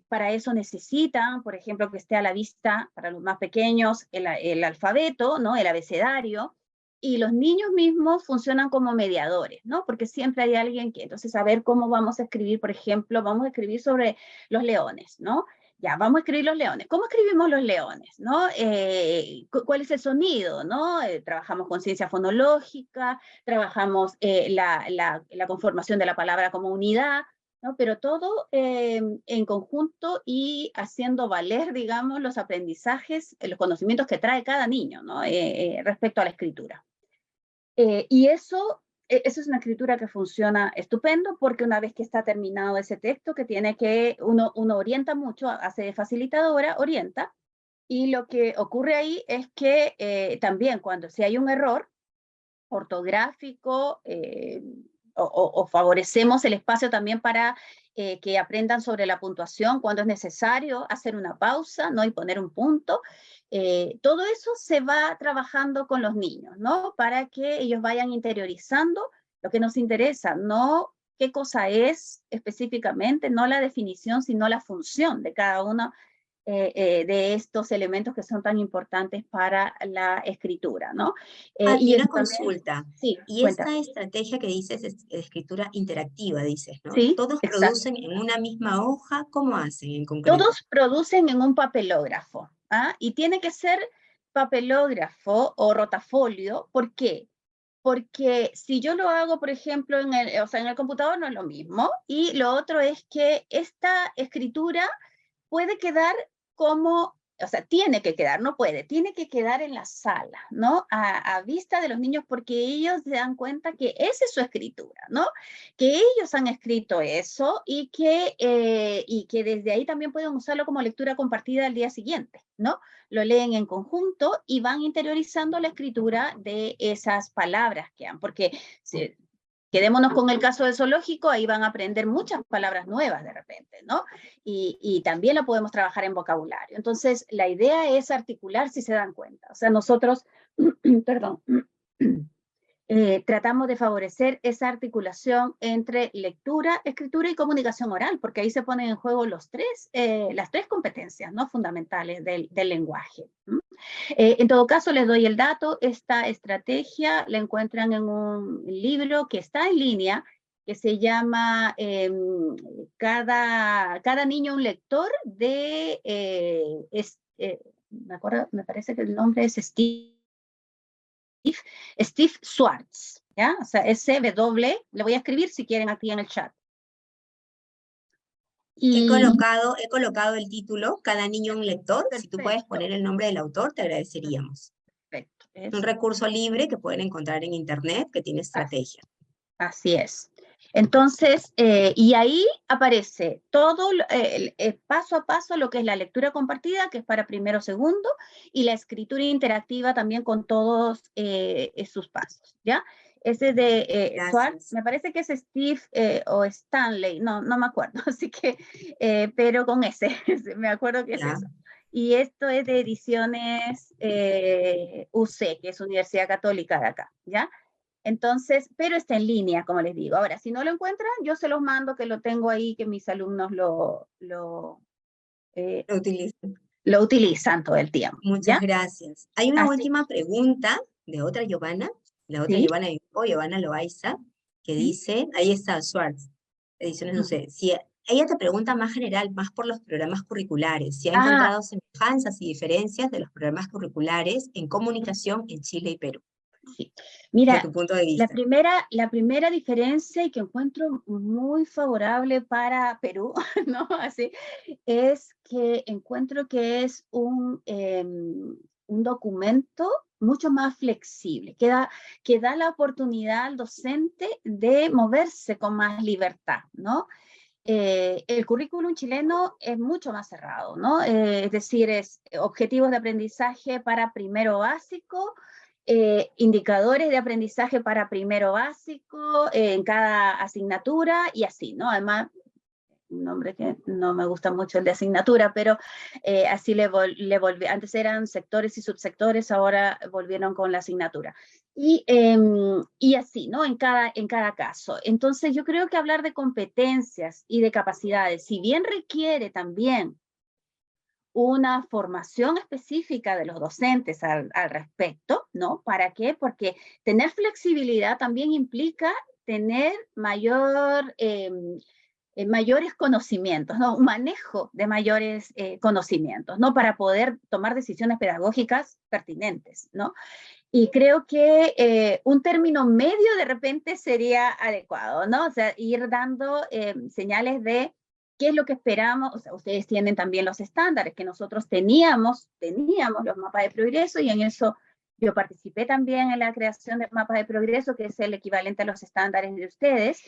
S2: Para eso necesitan, por ejemplo, que esté a la vista para los más pequeños el alfabeto, ¿no? El abecedario, y los niños mismos funcionan como mediadores, ¿no? Porque siempre hay alguien que, entonces, a ver cómo vamos a escribir, por ejemplo, vamos a escribir sobre los leones, ¿no? Ya, vamos a escribir los leones. ¿Cómo escribimos los leones? ¿No? ¿Cuál es el sonido? ¿No? Trabajamos con ciencia fonológica, trabajamos la conformación de la palabra como unidad, ¿no? Pero todo en conjunto y haciendo valer, digamos, los aprendizajes, los conocimientos que trae cada niño, ¿no? Respecto a la escritura. Y eso Esa es una escritura que funciona estupendo, porque una vez que está terminado ese texto, que tiene que, uno orienta mucho, hace de facilitadora, orienta, y lo que ocurre ahí es que también si hay un error ortográfico, o favorecemos el espacio también para que aprendan sobre la puntuación, cuando es necesario hacer una pausa, ¿no? Y poner un punto. Todo eso se va trabajando con los niños, ¿no? Para que ellos vayan interiorizando lo que nos interesa, no qué cosa es específicamente, no la definición, sino la función de cada uno de estos elementos que son tan importantes para la escritura, ¿no?
S1: Y una
S2: eso también,
S1: consulta.
S2: sí,
S1: Y
S2: cuenta.
S1: esta estrategia que dices es escritura interactiva, dices, ¿no?
S2: Sí,
S1: ¿Todos
S2: exacto.
S1: producen en una misma hoja? ¿Cómo hacen en concreto?
S2: Todos producen en un papelógrafo, ¿ah? Y tiene que ser papelógrafo o rotafolio. ¿Por qué? Porque si yo lo hago, por ejemplo, en el computador no es lo mismo. Y lo otro es que esta escritura puede quedar como, o sea, tiene que quedar, no puede, tiene que quedar en la sala, ¿no? A vista de los niños, porque ellos se dan cuenta que esa es su escritura, ¿no? Que ellos han escrito eso y que desde ahí también pueden usarlo como lectura compartida al día siguiente, ¿no? Lo leen en conjunto y van interiorizando la escritura de esas palabras que han, porque quedémonos con el caso del zoológico, ahí van a aprender muchas palabras nuevas de repente, ¿no? Y también lo podemos trabajar en vocabulario. Entonces, la idea es articular, si se dan cuenta. O sea, nosotros, perdón, tratamos de favorecer esa articulación entre lectura, escritura y comunicación oral, porque ahí se ponen en juego las tres competencias, ¿no? Fundamentales del lenguaje. En todo caso, les doy el dato. Esta estrategia la encuentran en un libro que está en línea, que se llama cada niño un lector, me parece que el nombre es Steve Schwartz, ¿ya? O sea, SW, le voy a escribir si quieren aquí en el chat.
S1: He
S2: Y
S1: colocado el título, Cada niño un lector. Si tú puedes
S2: perfecto,
S1: poner el nombre del autor, te agradeceríamos.
S2: perfecto.
S1: Un recurso libre que pueden encontrar en internet que tiene estrategia.
S2: Así es. Entonces, y ahí aparece todo el paso a paso lo que es la lectura compartida, que es para primero, segundo, y la escritura interactiva también con todos sus pasos, ¿ya? Ese de Schwartz,
S1: Gracias.
S2: me parece que es Steve o Stanley, no me acuerdo, así que, pero con ese, me acuerdo que es
S1: Ya.
S2: eso. Y esto es de Ediciones UC, que es Universidad Católica de acá, ¿ya? Entonces, pero está en línea, como les digo. Ahora, si no lo encuentran, yo se los mando, que lo tengo ahí, que mis alumnos eh,
S1: Lo utilizo.
S2: lo utilizan todo el tiempo,
S1: Muchas
S2: ¿ya?
S1: gracias. Hay una
S2: Así,
S1: última pregunta de otra Giovanna, la otra
S2: sí.
S1: Giovanna Giovanna Loaiza, que
S2: ¿Mm?
S1: dice, ahí está Schwartz, Ediciones
S2: Mm.
S1: UC, si ella te pregunta más general, más por los programas curriculares, si ha
S2: Ah,
S1: encontrado semejanzas y diferencias de los programas curriculares en comunicación en Chile y Perú,
S2: sí.
S1: de
S2: Mira,
S1: tu punto de
S2: la
S1: vista.
S2: primera diferencia, y que encuentro muy favorable para Perú, ¿no? Así, es que encuentro que es un documento mucho más flexible, que da la oportunidad al docente de moverse con más libertad, ¿no? El currículum chileno es mucho más cerrado, ¿no? Es decir, es objetivos de aprendizaje para primero básico, indicadores de aprendizaje para primero básico en cada asignatura y así, ¿no? Además, un nombre que no me gusta mucho el de asignatura, pero así le volví, antes eran sectores y subsectores, ahora volvieron con la asignatura. Y así, ¿no? En cada caso. Entonces yo creo que hablar de competencias y de capacidades, si bien requiere también una formación específica de los docentes al respecto, ¿no? ¿Para qué? Porque tener flexibilidad también implica tener mayores conocimientos, ¿no? Un manejo de mayores conocimientos, ¿no? Para poder tomar decisiones pedagógicas pertinentes, ¿no? Y creo que un término medio de repente sería adecuado, ¿no? O sea, ir dando señales de qué es lo que esperamos. O sea, ustedes tienen también los estándares que nosotros teníamos los mapas de progreso, y en eso Yo participé también en la creación de mapas de progreso, que es el equivalente a los estándares de ustedes.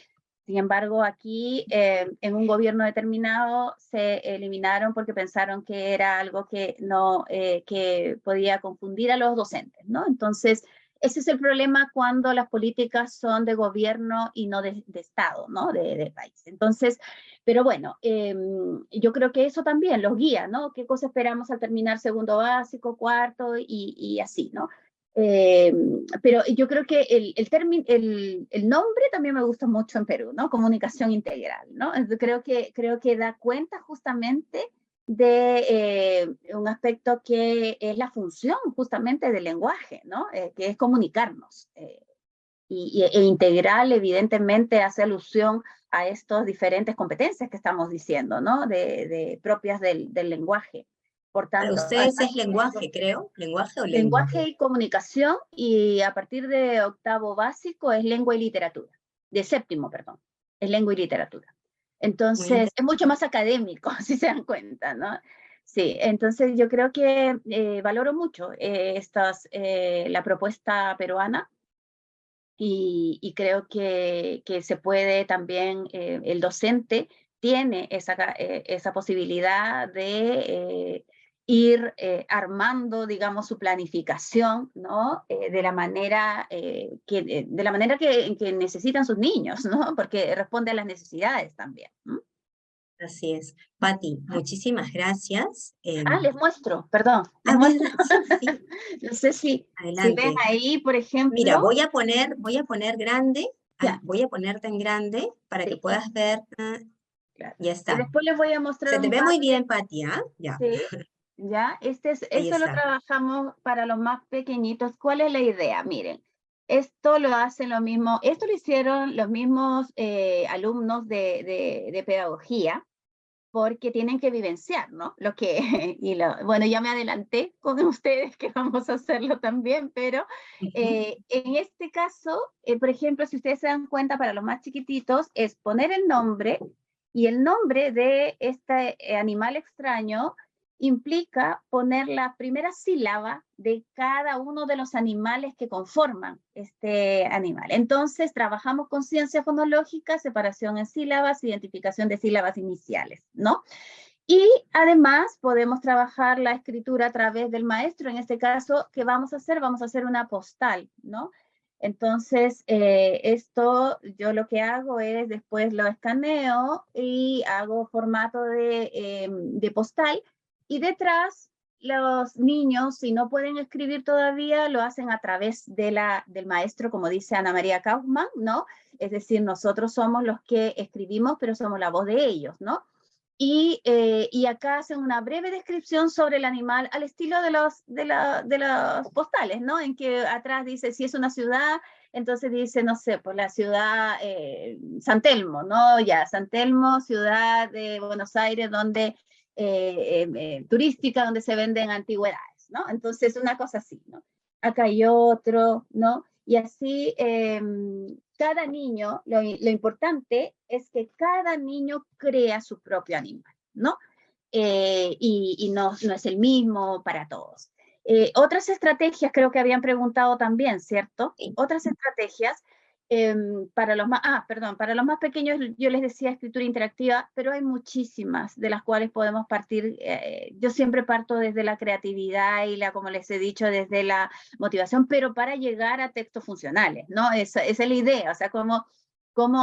S2: Sin embargo, aquí en un gobierno determinado se eliminaron porque pensaron que era algo que no que podía confundir a los docentes, ¿no? Entonces, ese es el problema cuando las políticas son de gobierno y no de Estado, ¿no? De país. Entonces, pero bueno, yo creo que eso también los guía, ¿no? ¿Qué cosa esperamos al terminar segundo básico, cuarto y así, ¿no? Pero yo creo que el nombre también me gusta mucho en Perú, ¿no? Comunicación integral, ¿no? Creo que da cuenta justamente de un aspecto que es la función justamente del lenguaje, ¿no? Que es comunicarnos. E integral, evidentemente, hace alusión a estas diferentes competencias que estamos diciendo, ¿no? Propias del lenguaje. Por
S1: Para
S2: tanto,
S1: ustedes es lenguaje, creo. ¿Lenguaje o lengua?
S2: lenguaje y comunicación, y a partir de octavo básico es lengua y literatura. De séptimo, perdón, es lengua y literatura. Entonces, es mucho más académico, si se dan cuenta, ¿no? Sí, entonces yo creo que valoro mucho la propuesta peruana, y creo que se puede también, el docente tiene esa posibilidad de ir armando, digamos, su planificación, ¿no? De la manera, que necesitan sus niños, ¿no? Porque responde a las necesidades también. ¿No?
S1: Así es. Pati, muchísimas gracias.
S2: Les muestro, perdón, les
S1: Ver,
S2: muestro.
S1: sí, sí,
S2: No sé si ven
S1: adelante.
S2: ahí, por
S1: Mira,
S2: ejemplo.
S1: voy a poner grande,
S2: Ya,
S1: voy a ponerte en grande para que
S2: sí,
S1: puedas ver.
S2: claro.
S1: Ya
S2: Y
S1: está.
S2: después les voy a mostrar
S1: Se te
S2: un
S1: ve muy
S2: Padlet.
S1: bien, Pati, ¿ah? Ya,
S2: Sí, ya,
S1: ahí
S2: esto lo
S1: está.
S2: trabajamos para los más pequeñitos. ¿Cuál es la idea? Miren, esto lo hacen lo mismo, esto lo hicieron los mismos alumnos de pedagogía, porque tienen que vivenciar, ¿no? Bueno, ya me adelanté con ustedes que vamos a hacerlo también, pero
S1: Ujú.
S2: en este caso, por ejemplo, si ustedes se dan cuenta, para los más chiquititos, es poner el nombre, y el nombre de este animal extraño implica poner la primera sílaba de cada uno de los animales que conforman este animal. Entonces, trabajamos con ciencia fonológica, separación en sílabas, identificación de sílabas iniciales, ¿no? Y además podemos trabajar la escritura a través del maestro. En este caso, ¿qué vamos a hacer? Vamos a hacer una postal, ¿no? Entonces, esto yo lo que hago es después lo escaneo y hago formato de postal, y detrás los niños, si no pueden escribir todavía, lo hacen a través del maestro, como dice Ana María Kaufman, ¿no? Es decir, nosotros somos los que escribimos, pero somos la voz de ellos, ¿no? Y acá hacen una breve descripción sobre el animal al estilo de los postales, ¿no? En que atrás dice si es una ciudad, entonces dice, no sé, pues la ciudad San Telmo, ¿no? Ya, San Telmo, ciudad de Buenos Aires, donde turística, donde se venden antigüedades, ¿no? Entonces, una cosa así, ¿no? Acá hay otro, ¿no? Y así, cada niño, lo importante es que cada niño crea su propio animal, ¿no? Y no es el mismo para todos. Otras estrategias, creo que habían preguntado también, ¿cierto?
S1: Sí.
S2: Otras estrategias para los más pequeños, yo les decía escritura interactiva, pero hay muchísimas de las cuales podemos partir. Yo siempre parto desde la creatividad y como les he dicho, desde la motivación, pero para llegar a textos funcionales, ¿no? Esa es la idea, o sea, cómo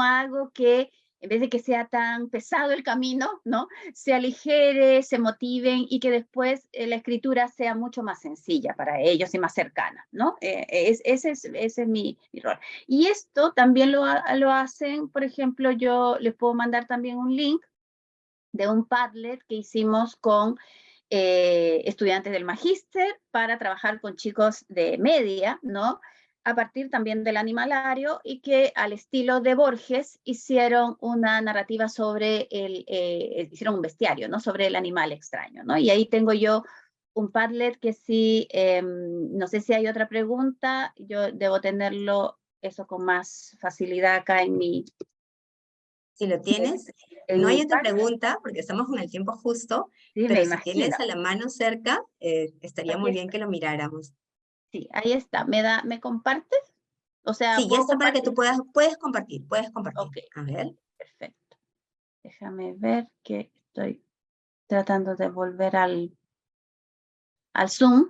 S2: hago que en vez de que sea tan pesado el camino, ¿no? Se aligere, se motiven, y que después la escritura sea mucho más sencilla para ellos y más cercana, ¿no? Ese es mi rol. Y esto también lo hacen, por ejemplo, yo les puedo mandar también un link de un Padlet que hicimos con estudiantes del magíster para trabajar con chicos de media, ¿no? A partir también del animalario, y que al estilo de Borges hicieron una narrativa sobre hicieron un bestiario, ¿no? Sobre el animal extraño, ¿no? Y ahí tengo yo un Padlet que sí, no sé si hay otra pregunta, yo debo tenerlo eso con más facilidad acá en mi...
S1: Si lo tienes,
S2: En
S1: no
S2: mi
S1: hay otra
S2: Padlet.
S1: pregunta porque estamos con el tiempo justo,
S2: Sí, me
S1: pero si
S2: imagino.
S1: tienes a la mano cerca, estaría muy
S2: Aquí
S1: bien
S2: está.
S1: que lo miráramos.
S2: Sí, ahí está. ¿Me compartes? O sea,
S1: Sí, ya
S2: ¿puedo
S1: está para que tú
S2: compartir?
S1: puedas compartir, puedes compartir.
S2: Ok,
S1: A ver.
S2: perfecto. Déjame ver que estoy tratando de volver al Zoom,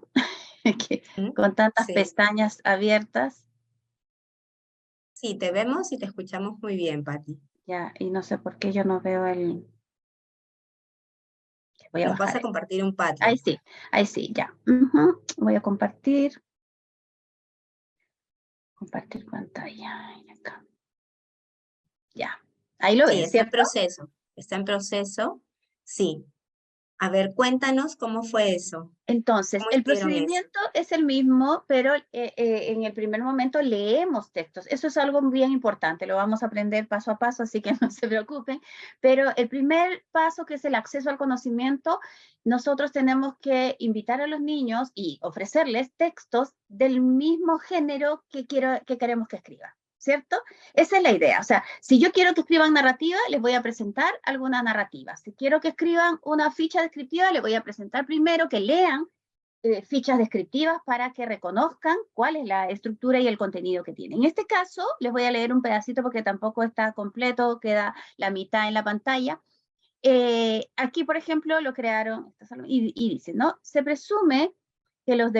S2: que
S1: ¿Mm?
S2: con tantas
S1: Sí,
S2: pestañas abiertas,
S1: sí, te vemos y te escuchamos muy bien, Patti.
S2: ya, y no sé por qué yo no veo voy a
S1: Nos vas
S2: bajar
S1: a
S2: esto.
S1: compartir un Padlet.
S2: Ahí sí, ya. Voy a compartir pantalla. Y acá. Ya, ahí lo
S1: Sí,
S2: ven,
S1: está en
S2: ¿cierto?
S1: proceso. Está en proceso. Sí. A ver, cuéntanos cómo fue eso.
S2: Entonces,
S1: ¿Cómo
S2: el
S1: hicieron eso?
S2: procedimiento es el mismo, pero en el primer momento leemos textos. Eso es algo bien importante, lo vamos a aprender paso a paso, así que no se preocupen. Pero el primer paso, que es el acceso al conocimiento, nosotros tenemos que invitar a los niños y ofrecerles textos del mismo género que queremos que escriban. ¿Cierto? Esa es la idea. O sea, si yo quiero que escriban narrativa, les voy a presentar alguna narrativa. Si quiero que escriban una ficha descriptiva, les voy a presentar primero que lean fichas descriptivas para que reconozcan cuál es la estructura y el contenido que tienen. En este caso, les voy a leer un pedacito porque tampoco está completo, queda la mitad en la pantalla. Aquí, por ejemplo, lo crearon y dice, ¿no? Se presume que los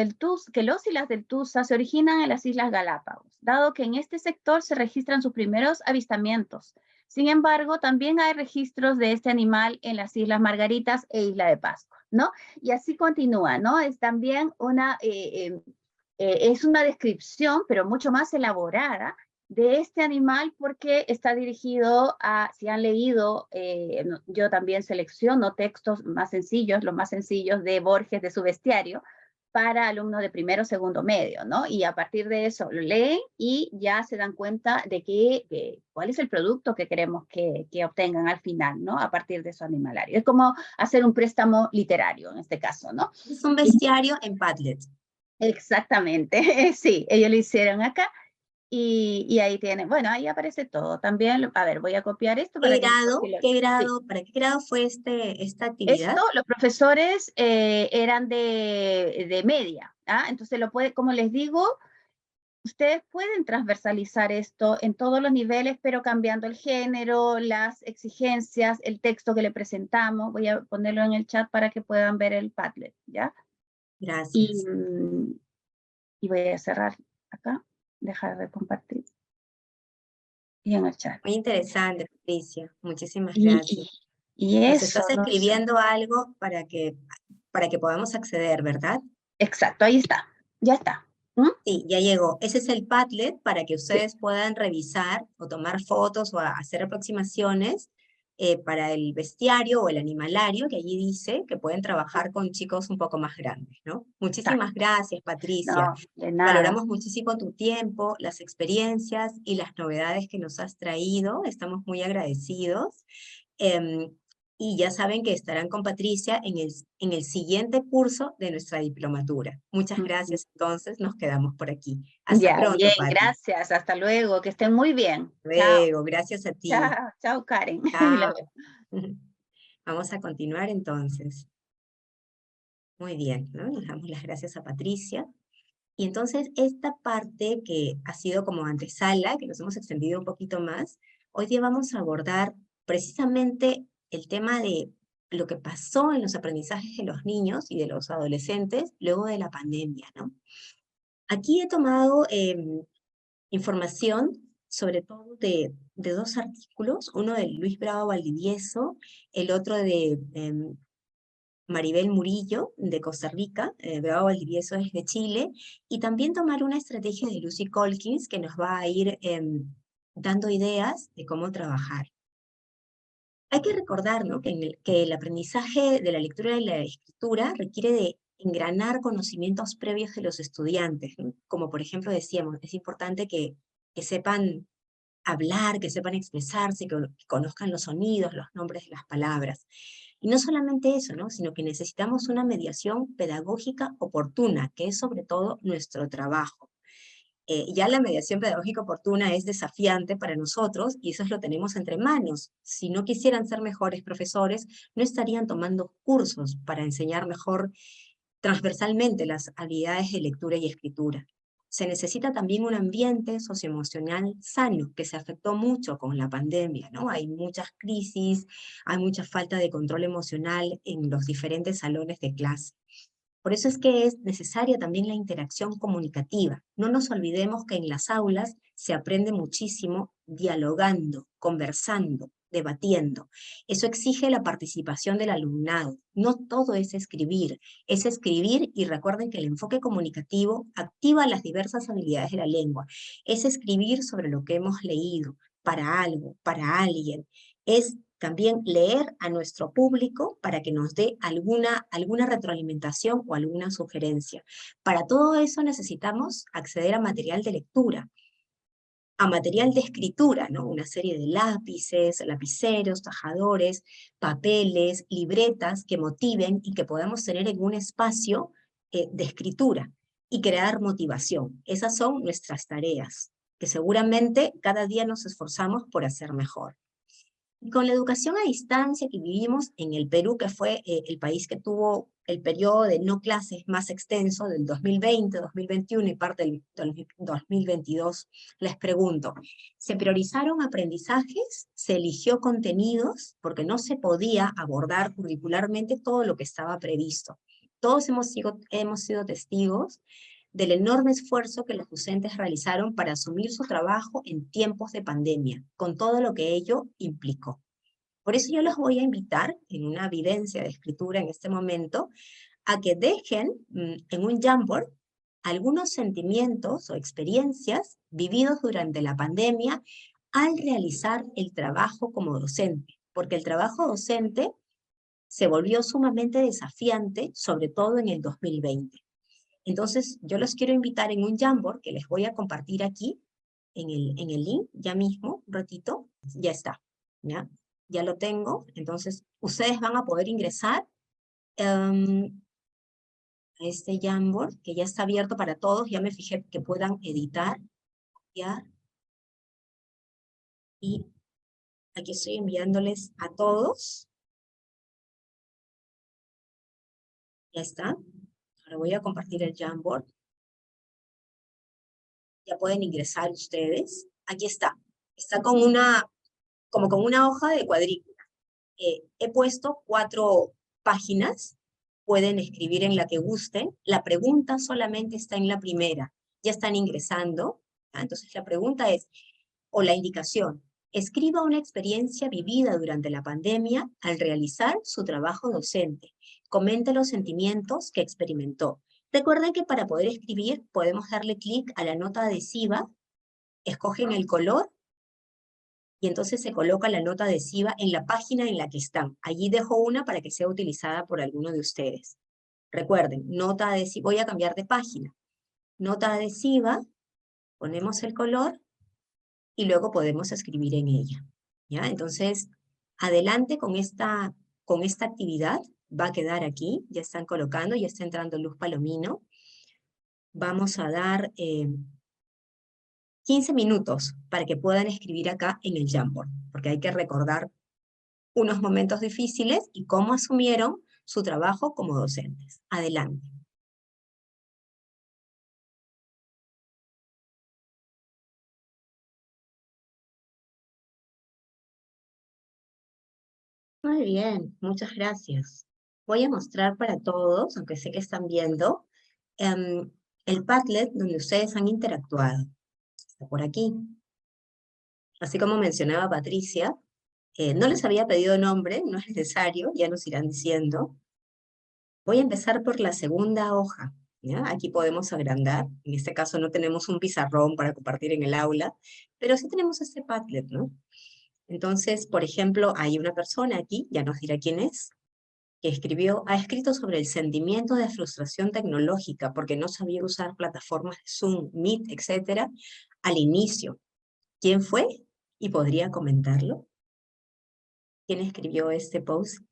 S2: y las del Tusa se originan en las Islas Galápagos, dado que en este sector se registran sus primeros avistamientos. Sin embargo, también hay registros de este animal en las Islas Margaritas e Isla de Pascua, ¿no? Y así continúa, ¿no? Es también es una descripción, pero mucho más elaborada, de este animal, porque está dirigido a, si han leído, yo también selecciono textos más sencillos, los más sencillos de Borges, de su bestiario, para alumnos de primero o segundo medio, ¿no? Y a partir de eso lo leen y ya se dan cuenta de cuál es el producto que queremos que obtengan al final, ¿no? A partir de su animalario. Es como hacer un préstamo literario en este caso, ¿no?
S1: Es un bestiario en Padlet.
S2: Exactamente, sí, ellos lo hicieron acá y ahí tienen, bueno, ahí aparece todo. También, a ver, voy a copiar esto para que... Sí.
S1: ¿Para qué grado fue esta
S2: Esto,
S1: actividad?
S2: los profesores eran de media, ¿ah? Entonces, como les digo, ustedes pueden transversalizar esto en todos los niveles, pero cambiando el género, las exigencias, el texto que le presentamos. Voy a ponerlo en el chat para que puedan ver el Padlet, ¿ya? Y,
S1: Gracias.
S2: y voy a cerrar acá, dejar de compartir y en el chat.
S1: Muy interesante, Patricia. Muchísimas
S2: Y,
S1: gracias.
S2: y
S1: Nos
S2: eso,
S1: estás
S2: no sé.
S1: escribiendo algo para que podamos acceder, ¿verdad?
S2: Exacto, ahí está. Ya está. ¿Mm?
S1: Sí, ya llegó. Ese es el Padlet para que
S2: Sí,
S1: ustedes puedan revisar o tomar fotos o hacer aproximaciones para el bestiario o el animalario, que allí dice que pueden trabajar con chicos un poco más grandes, ¿no? Muchísimas
S2: exacto.
S1: gracias, Patricia.
S2: No, de nada.
S1: Valoramos muchísimo tu tiempo, las experiencias y las novedades que nos has traído. Estamos muy agradecidos. Em, y ya saben que estarán con Patricia en el siguiente curso de nuestra diplomatura. Muchas
S2: Ujú.
S1: gracias, entonces nos quedamos por aquí. Hasta
S2: Ya, bien,
S1: pronto, Pati.
S2: gracias. Hasta luego. Que estén muy bien. Chao,
S1: Luego, gracias a ti.
S2: chao, chao, Karen.
S1: Chao. Vamos a continuar entonces. Muy bien, ¿no? Le damos las gracias a Patricia. Y entonces esta parte que ha sido como antesala, que nos hemos extendido un poquito más, hoy día vamos a abordar precisamente el tema de lo que pasó en los aprendizajes de los niños y de los adolescentes luego de la pandemia, ¿no? Aquí he tomado información sobre todo de dos artículos, uno de Luis Bravo Valdivieso, el otro de Maribel Murillo, de Costa Rica, Bravo Valdivieso es de Chile, y también tomar una estrategia de Lucy Colkins que nos va a ir dando ideas de cómo trabajar. Hay que recordar, ¿no?, que el aprendizaje de la lectura y la escritura requiere de engranar conocimientos previos de los estudiantes, ¿no? Como por ejemplo decíamos, es importante que sepan hablar, que sepan expresarse, que conozcan los sonidos, los nombres de las palabras. Y no solamente eso, ¿no?, sino que necesitamos una mediación pedagógica oportuna, que es sobre todo nuestro trabajo. Ya la mediación pedagógica oportuna es desafiante para nosotros y eso lo tenemos entre manos. Si no quisieran ser mejores profesores, no estarían tomando cursos para enseñar mejor transversalmente las habilidades de lectura y escritura. Se necesita también un ambiente socioemocional sano, que se afectó mucho con la pandemia, ¿no? Hay muchas crisis, hay mucha falta de control emocional en los diferentes salones de clase. Por eso es que es necesaria también la interacción comunicativa. No nos olvidemos que en las aulas se aprende muchísimo dialogando, conversando, debatiendo. Eso exige la participación del alumnado. No todo es escribir y recuerden que el enfoque comunicativo activa las diversas habilidades de la lengua. Es escribir sobre lo que hemos leído, para algo, para alguien. Es también leer a nuestro público para que nos dé alguna retroalimentación o alguna sugerencia. Para todo eso necesitamos acceder a material de lectura, a material de escritura, ¿no? Una serie de lápices, lapiceros, tajadores, papeles, libretas que motiven y que podamos tener en un espacio de escritura y crear motivación. Esas son nuestras tareas, que seguramente cada día nos esforzamos por hacer mejor. Con la educación a distancia que vivimos en el Perú, que fue el país que tuvo el periodo de no clases más extenso del 2020, 2021 y parte del 2022, les pregunto, ¿se priorizaron aprendizajes? ¿Se eligió contenidos? Porque no se podía abordar curricularmente todo lo que estaba previsto. Todos hemos sido testigos del enorme esfuerzo que los docentes realizaron para asumir su trabajo en tiempos de pandemia, con todo lo que ello implicó. Por eso yo los voy a invitar, en una vivencia de escritura en este momento, a que dejen en un Jamboard algunos sentimientos o experiencias vividos durante la pandemia al realizar el trabajo como docente, porque el trabajo docente se volvió sumamente desafiante, sobre todo en el 2020. Entonces, yo los quiero invitar en un Jamboard que les voy a compartir aquí, en el link, ya mismo, un ratito, ya está, ¿ya? Ya lo tengo, entonces ustedes van a poder ingresar a este Jamboard, que ya está abierto para todos, ya me fijé que puedan editar, copiar, y aquí estoy enviándoles a todos. Ya está. Ahora voy a compartir el Jamboard. Ya pueden ingresar ustedes. Aquí está. Está con como con una hoja de cuadrícula. He puesto 4 páginas. Pueden escribir en la que gusten. La pregunta solamente está en la primera. Ya están ingresando. Entonces la pregunta es, o la indicación, escriba una experiencia vivida durante la pandemia al realizar su trabajo docente. Comente los sentimientos que experimentó. Recuerden que para poder escribir podemos darle clic a la nota adhesiva, escogen el color y entonces se coloca la nota adhesiva en la página en la que están. Allí dejo una para que sea utilizada por alguno de ustedes. Recuerden, nota adhesiva, voy a cambiar de página. Nota adhesiva, ponemos el color y luego podemos escribir en ella. ¿Ya? Entonces, adelante con esta actividad. Va a quedar aquí, ya están colocando, ya está entrando luz palomino. Vamos a dar 15 minutos para que puedan escribir acá en el Jamboard, porque hay que recordar unos momentos difíciles y cómo asumieron su trabajo como docentes. Adelante. Muy bien, muchas gracias. Voy a mostrar para todos, aunque sé que están viendo, el Padlet donde ustedes han interactuado. Está por aquí. Así como mencionaba Patricia, no les había pedido nombre, no es necesario, ya nos irán diciendo. Voy a empezar por la segunda hoja. ¿Ya? Aquí podemos agrandar. En este caso no tenemos un pizarrón para compartir en el aula, pero sí tenemos este Padlet, ¿no? Entonces, por ejemplo, hay una persona aquí, ya nos dirá quién es, que ha escrito sobre el sentimiento de frustración tecnológica porque no sabía usar plataformas de Zoom, Meet, etcétera, al inicio. ¿Quién fue? ¿Y podría comentarlo? ¿Quién escribió este post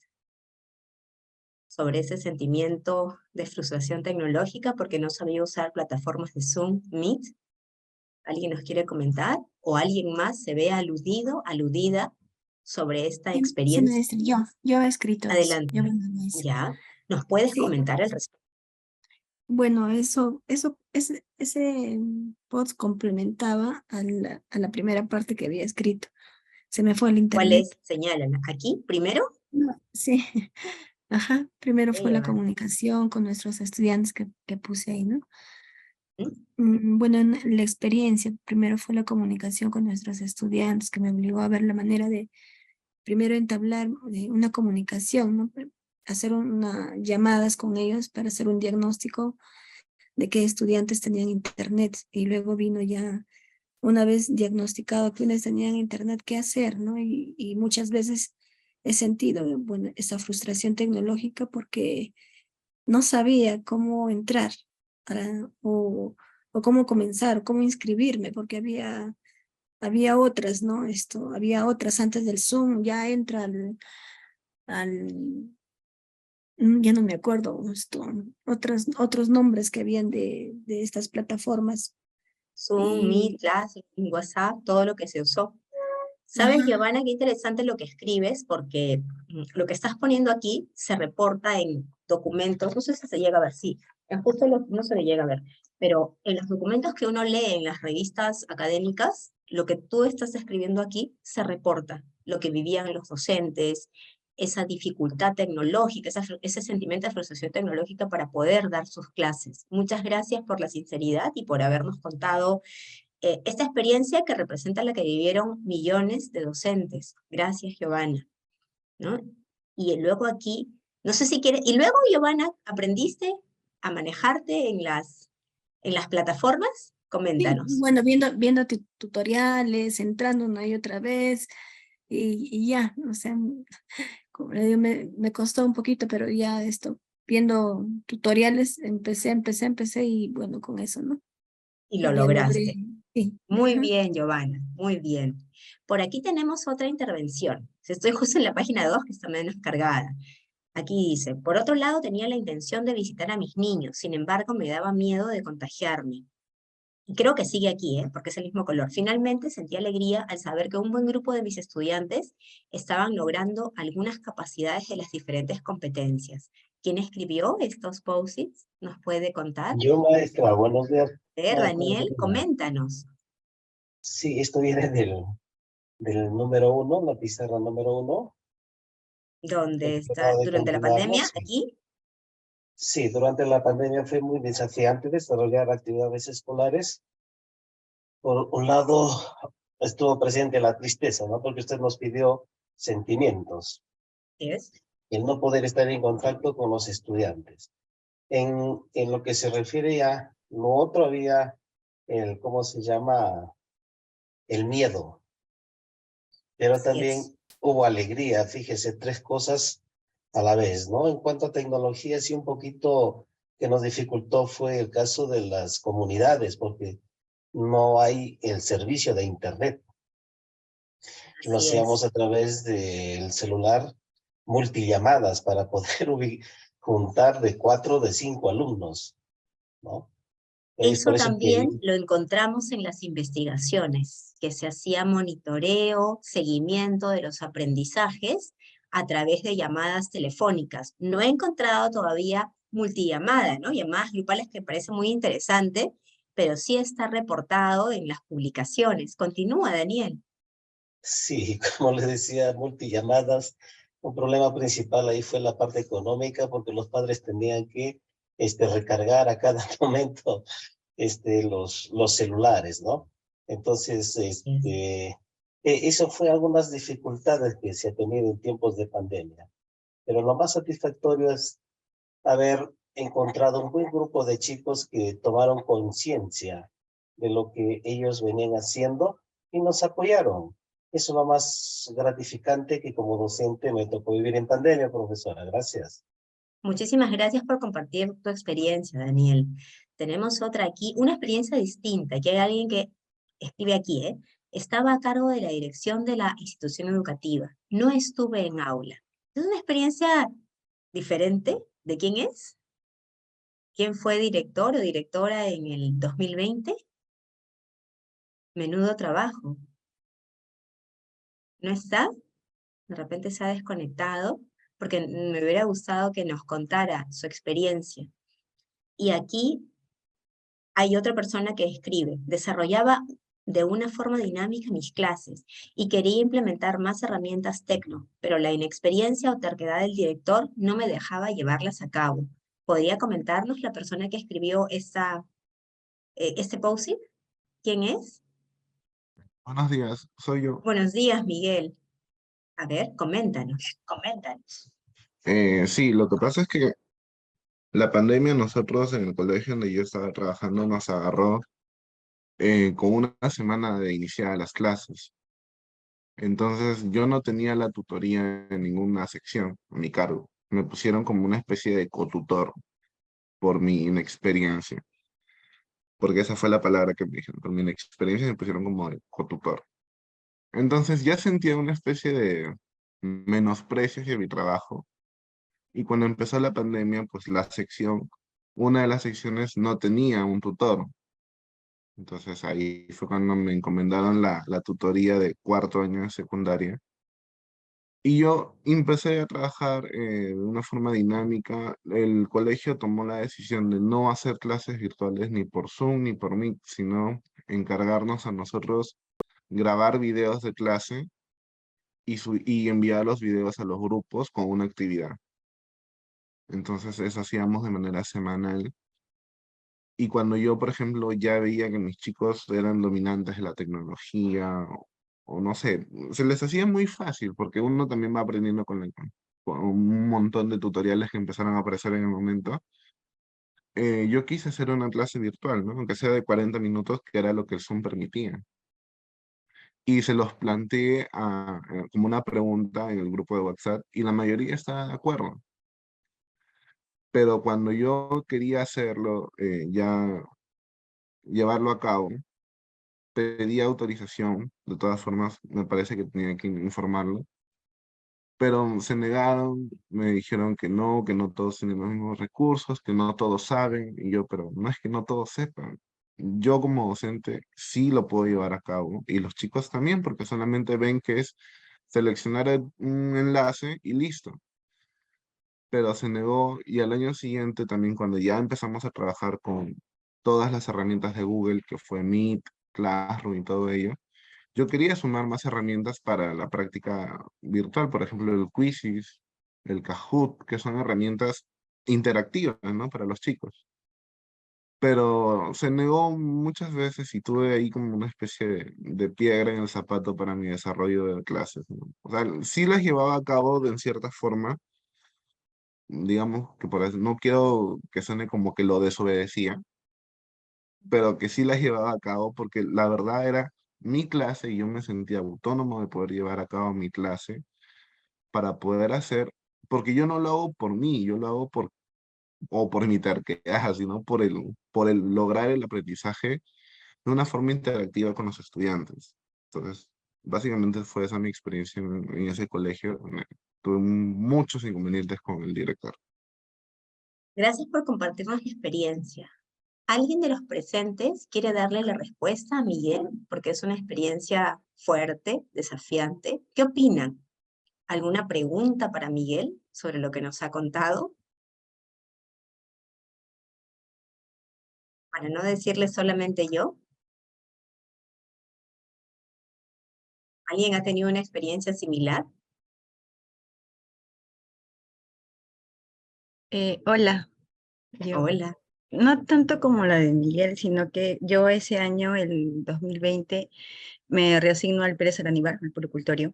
S1: sobre ese sentimiento de frustración tecnológica porque no sabía usar plataformas de Zoom, Meet? ¿Alguien nos quiere comentar? ¿O alguien más se ve aludido, aludida sobre esta experiencia?
S4: Yo he escrito eso.
S1: Adelante.
S4: Yo mandé eso.
S1: ¿Ya? ¿Nos puedes
S4: Sí.
S1: comentar al respecto?
S4: Bueno, ese post complementaba a la primera parte que había escrito. Se me fue el
S1: ¿Cuál
S4: internet.
S1: es? Señálala. ¿Aquí? ¿Primero?
S4: No, sí, ajá. Primero
S1: Ok,
S4: fue la
S1: Giovanna.
S4: comunicación con nuestros estudiantes que puse ahí, ¿no?
S1: ¿Mm?
S4: Bueno, en la experiencia, primero fue la comunicación con nuestros estudiantes, que me obligó a ver la manera de primero entablar una comunicación, ¿no? Hacer llamadas con ellos para hacer un diagnóstico de qué estudiantes tenían internet, y luego vino ya, una vez diagnosticado quienes tenían internet, qué hacer, ¿no? Y muchas veces he sentido, bueno, esa frustración tecnológica porque no sabía cómo entrar o cómo comenzar, cómo inscribirme, porque había otras, ¿no? Había otras antes del Zoom, ya entra al ya no me acuerdo, otros nombres que habían de estas plataformas.
S1: Zoom, Meet,
S4: Y,
S1: Classroom, WhatsApp, todo lo que se usó. ¿Sabes,
S4: ajá,
S1: Giovanna, qué interesante lo que escribes? Porque lo que estás poniendo aquí se reporta en documentos, no sé si se llega a ver, sí, no se le llega a ver, pero en los documentos que uno lee en las revistas académicas, lo que tú estás escribiendo aquí se reporta, lo que vivían los docentes, esa dificultad tecnológica, ese sentimiento de frustración tecnológica para poder dar sus clases. Muchas gracias por la sinceridad y por habernos contado esta experiencia que representa la que vivieron millones de docentes. Gracias, Giovanna, ¿no? Y luego aquí, no sé si quieres, y luego, Giovanna, ¿aprendiste a manejarte en las plataformas?
S4: sí,
S1: Coméntanos.
S4: bueno, viendo tutoriales, entrando una y otra vez, y ya, o sea, como le digo, me costó un poquito, pero ya viendo tutoriales, empecé, y bueno, con eso, ¿no?
S1: Y lo
S4: Y ya logré,
S1: lograste.
S4: sí,
S1: Muy
S4: ajá.
S1: bien, Giovanna, muy bien. Por aquí tenemos otra intervención. Estoy justo en la página 2 que está menos cargada. Aquí dice, por otro lado tenía la intención de visitar a mis niños, sin embargo me daba miedo de contagiarme. Y creo que sigue aquí, porque es el mismo color. Finalmente sentí alegría al saber que un buen grupo de mis estudiantes estaban logrando algunas capacidades de las diferentes competencias. ¿Quién escribió estos post-its? ¿Nos puede contar?
S5: Yo, maestra, buenos días.
S1: Daniel, coméntanos.
S5: Sí, esto viene del número 1, la pizarra número 1. He
S1: ¿Dónde está?
S5: tratado de
S1: ¿Durante la pandemia?
S5: continuarlos.
S1: ¿Aquí?
S5: Sí, durante la pandemia fue muy desafiante desarrollar actividades escolares. Por un lado, estuvo presente la tristeza, ¿no? Porque usted nos pidió sentimientos,
S1: Es.
S5: el no poder estar en contacto con los estudiantes. En lo que se refiere a lo otro, había ¿cómo se llama? El miedo. Pero
S1: Así es.
S5: también hubo alegría, fíjese, tres cosas a la vez, ¿no? En cuanto a tecnología, sí un poquito que nos dificultó fue el caso de las comunidades, porque no hay el servicio de Internet. Lo
S1: Así
S5: hacíamos
S1: es.
S5: a través del celular, multillamadas para poder juntar de 4 de 5 alumnos, ¿no? Es
S1: Eso
S5: por eso que
S1: también lo encontramos en las investigaciones, que se hacía monitoreo, seguimiento de los aprendizajes a través de llamadas telefónicas. No he encontrado todavía multillamada, ¿no? Llamadas grupales que parece muy interesante, pero sí está reportado en las publicaciones. Continúa, Daniel.
S5: sí, como les decía, multillamadas. Un problema principal ahí fue la parte económica, porque los padres tenían que recargar a cada momento los celulares, ¿no? Entonces, eso fue algunas dificultades que se ha tenido en tiempos de pandemia. Pero lo más satisfactorio es haber encontrado un buen grupo de chicos que tomaron conciencia de lo que ellos venían haciendo y nos apoyaron. Eso es lo más gratificante que como docente me tocó vivir en pandemia, profesora. Gracias.
S1: Muchísimas gracias por compartir tu experiencia, Daniel. Tenemos otra aquí, una experiencia distinta, que hay alguien que escribe aquí, ¿eh? Estaba a cargo de la dirección de la institución educativa. No estuve en aula. Es una experiencia diferente. ¿De quién es? ¿Quién fue director o directora en el 2020? Menudo trabajo. ¿No está? De repente se ha desconectado, porque me hubiera gustado que nos contara su experiencia. Y aquí hay otra persona que escribe, desarrollaba de una forma dinámica mis clases y quería implementar más herramientas tecno, pero la inexperiencia o terquedad del director no me dejaba llevarlas a cabo. ¿Podría comentarnos la persona que escribió este post-it? ¿Quién es?
S6: Buenos días, soy yo.
S1: Buenos días, Miguel. A ver, coméntanos.
S6: Sí, lo que pasa es que la pandemia nosotros en el colegio donde yo estaba trabajando nos agarró con una semana de iniciar las clases. Entonces yo no tenía la tutoría en ninguna sección a mi cargo. Me pusieron como una especie de cotutor por mi inexperiencia, porque esa fue la palabra que me dijeron. Por mi inexperiencia me pusieron como de cotutor. Entonces ya sentía una especie de menosprecio hacia mi trabajo. Y cuando empezó la pandemia, pues una de las secciones no tenía un tutor. Entonces ahí fue cuando me encomendaron la tutoría de cuarto año de secundaria. Y yo empecé a trabajar de una forma dinámica. El colegio tomó la decisión de no hacer clases virtuales ni por Zoom ni por Meet, sino encargarnos a nosotros grabar videos de clase y enviar los videos a los grupos con una actividad. Entonces eso hacíamos de manera semanal. Y cuando yo, por ejemplo, ya veía que mis chicos eran dominantes de la tecnología, o no sé, se les hacía muy fácil, porque uno también va aprendiendo con un montón de tutoriales que empezaron a aparecer en el momento. Yo quise hacer una clase virtual, ¿no? Aunque sea de 40 minutos, que era lo que el Zoom permitía. Y se los planteé como una pregunta en el grupo de WhatsApp, y la mayoría estaba de acuerdo. Pero cuando yo quería hacerlo, ya llevarlo a cabo, pedí autorización, de todas formas me parece que tenía que informarlo, pero se negaron, me dijeron que no todos tienen los mismos recursos, que no todos saben, y yo, pero no es que no todos sepan. Yo como docente sí lo puedo llevar a cabo, y los chicos también, porque solamente ven que es seleccionar un enlace y listo. Pero se negó, y al año siguiente también cuando ya empezamos a trabajar con todas las herramientas de Google, que fue Meet, Classroom y todo ello, yo quería sumar más herramientas para la práctica virtual, por ejemplo, el Quizzes, el Kahoot, que son herramientas interactivas, ¿no? Para los chicos. Pero se negó muchas veces y tuve ahí como una especie de piedra en el zapato para mi desarrollo de clases, ¿no? O sea, sí las llevaba a cabo de en cierta forma, digamos que por eso, no quiero que suene como que lo desobedecía, pero que sí las llevaba a cabo porque la verdad era mi clase y yo me sentía autónomo de poder llevar a cabo mi clase para poder hacer, porque yo no lo hago por mí, yo lo hago o por mi terquedad, sino por el lograr el aprendizaje de una forma interactiva con los estudiantes. Entonces, básicamente fue esa mi experiencia en ese colegio. Tuve muchos inconvenientes con el director.
S1: Gracias por compartirnos la experiencia. ¿Alguien de los presentes quiere darle la respuesta a Miguel? Porque es una experiencia fuerte, desafiante. ¿Qué opinan? ¿Alguna pregunta para Miguel sobre lo que nos ha contado? Para no decirle solamente yo. ¿Alguien ha tenido una experiencia similar?
S7: Hola, yo
S1: Hola.
S7: no tanto como la de Miguel, sino que yo ese año, el 2020, me reasigno al Pérez Araníbar, al puricultorio,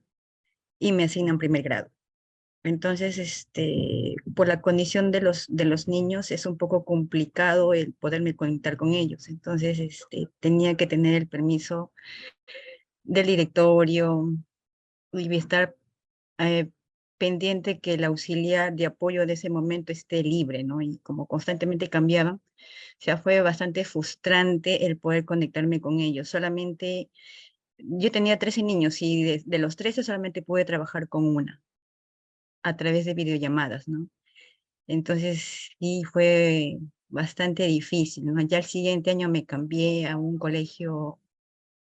S7: y me asignan primer grado. Entonces, por la condición de los niños, es un poco complicado el poderme conectar con ellos. Entonces, tenía que tener el permiso del directorio y estar eh, pendiente que el auxiliar de apoyo de ese momento esté libre, ¿no? Y como constantemente cambiaban, o sea, fue bastante frustrante el poder conectarme con ellos. Solamente, yo tenía 13 niños y de los 13 solamente pude trabajar con una a través de videollamadas, ¿no? Entonces, sí, fue bastante difícil, ¿no? Ya el siguiente año me cambié a un colegio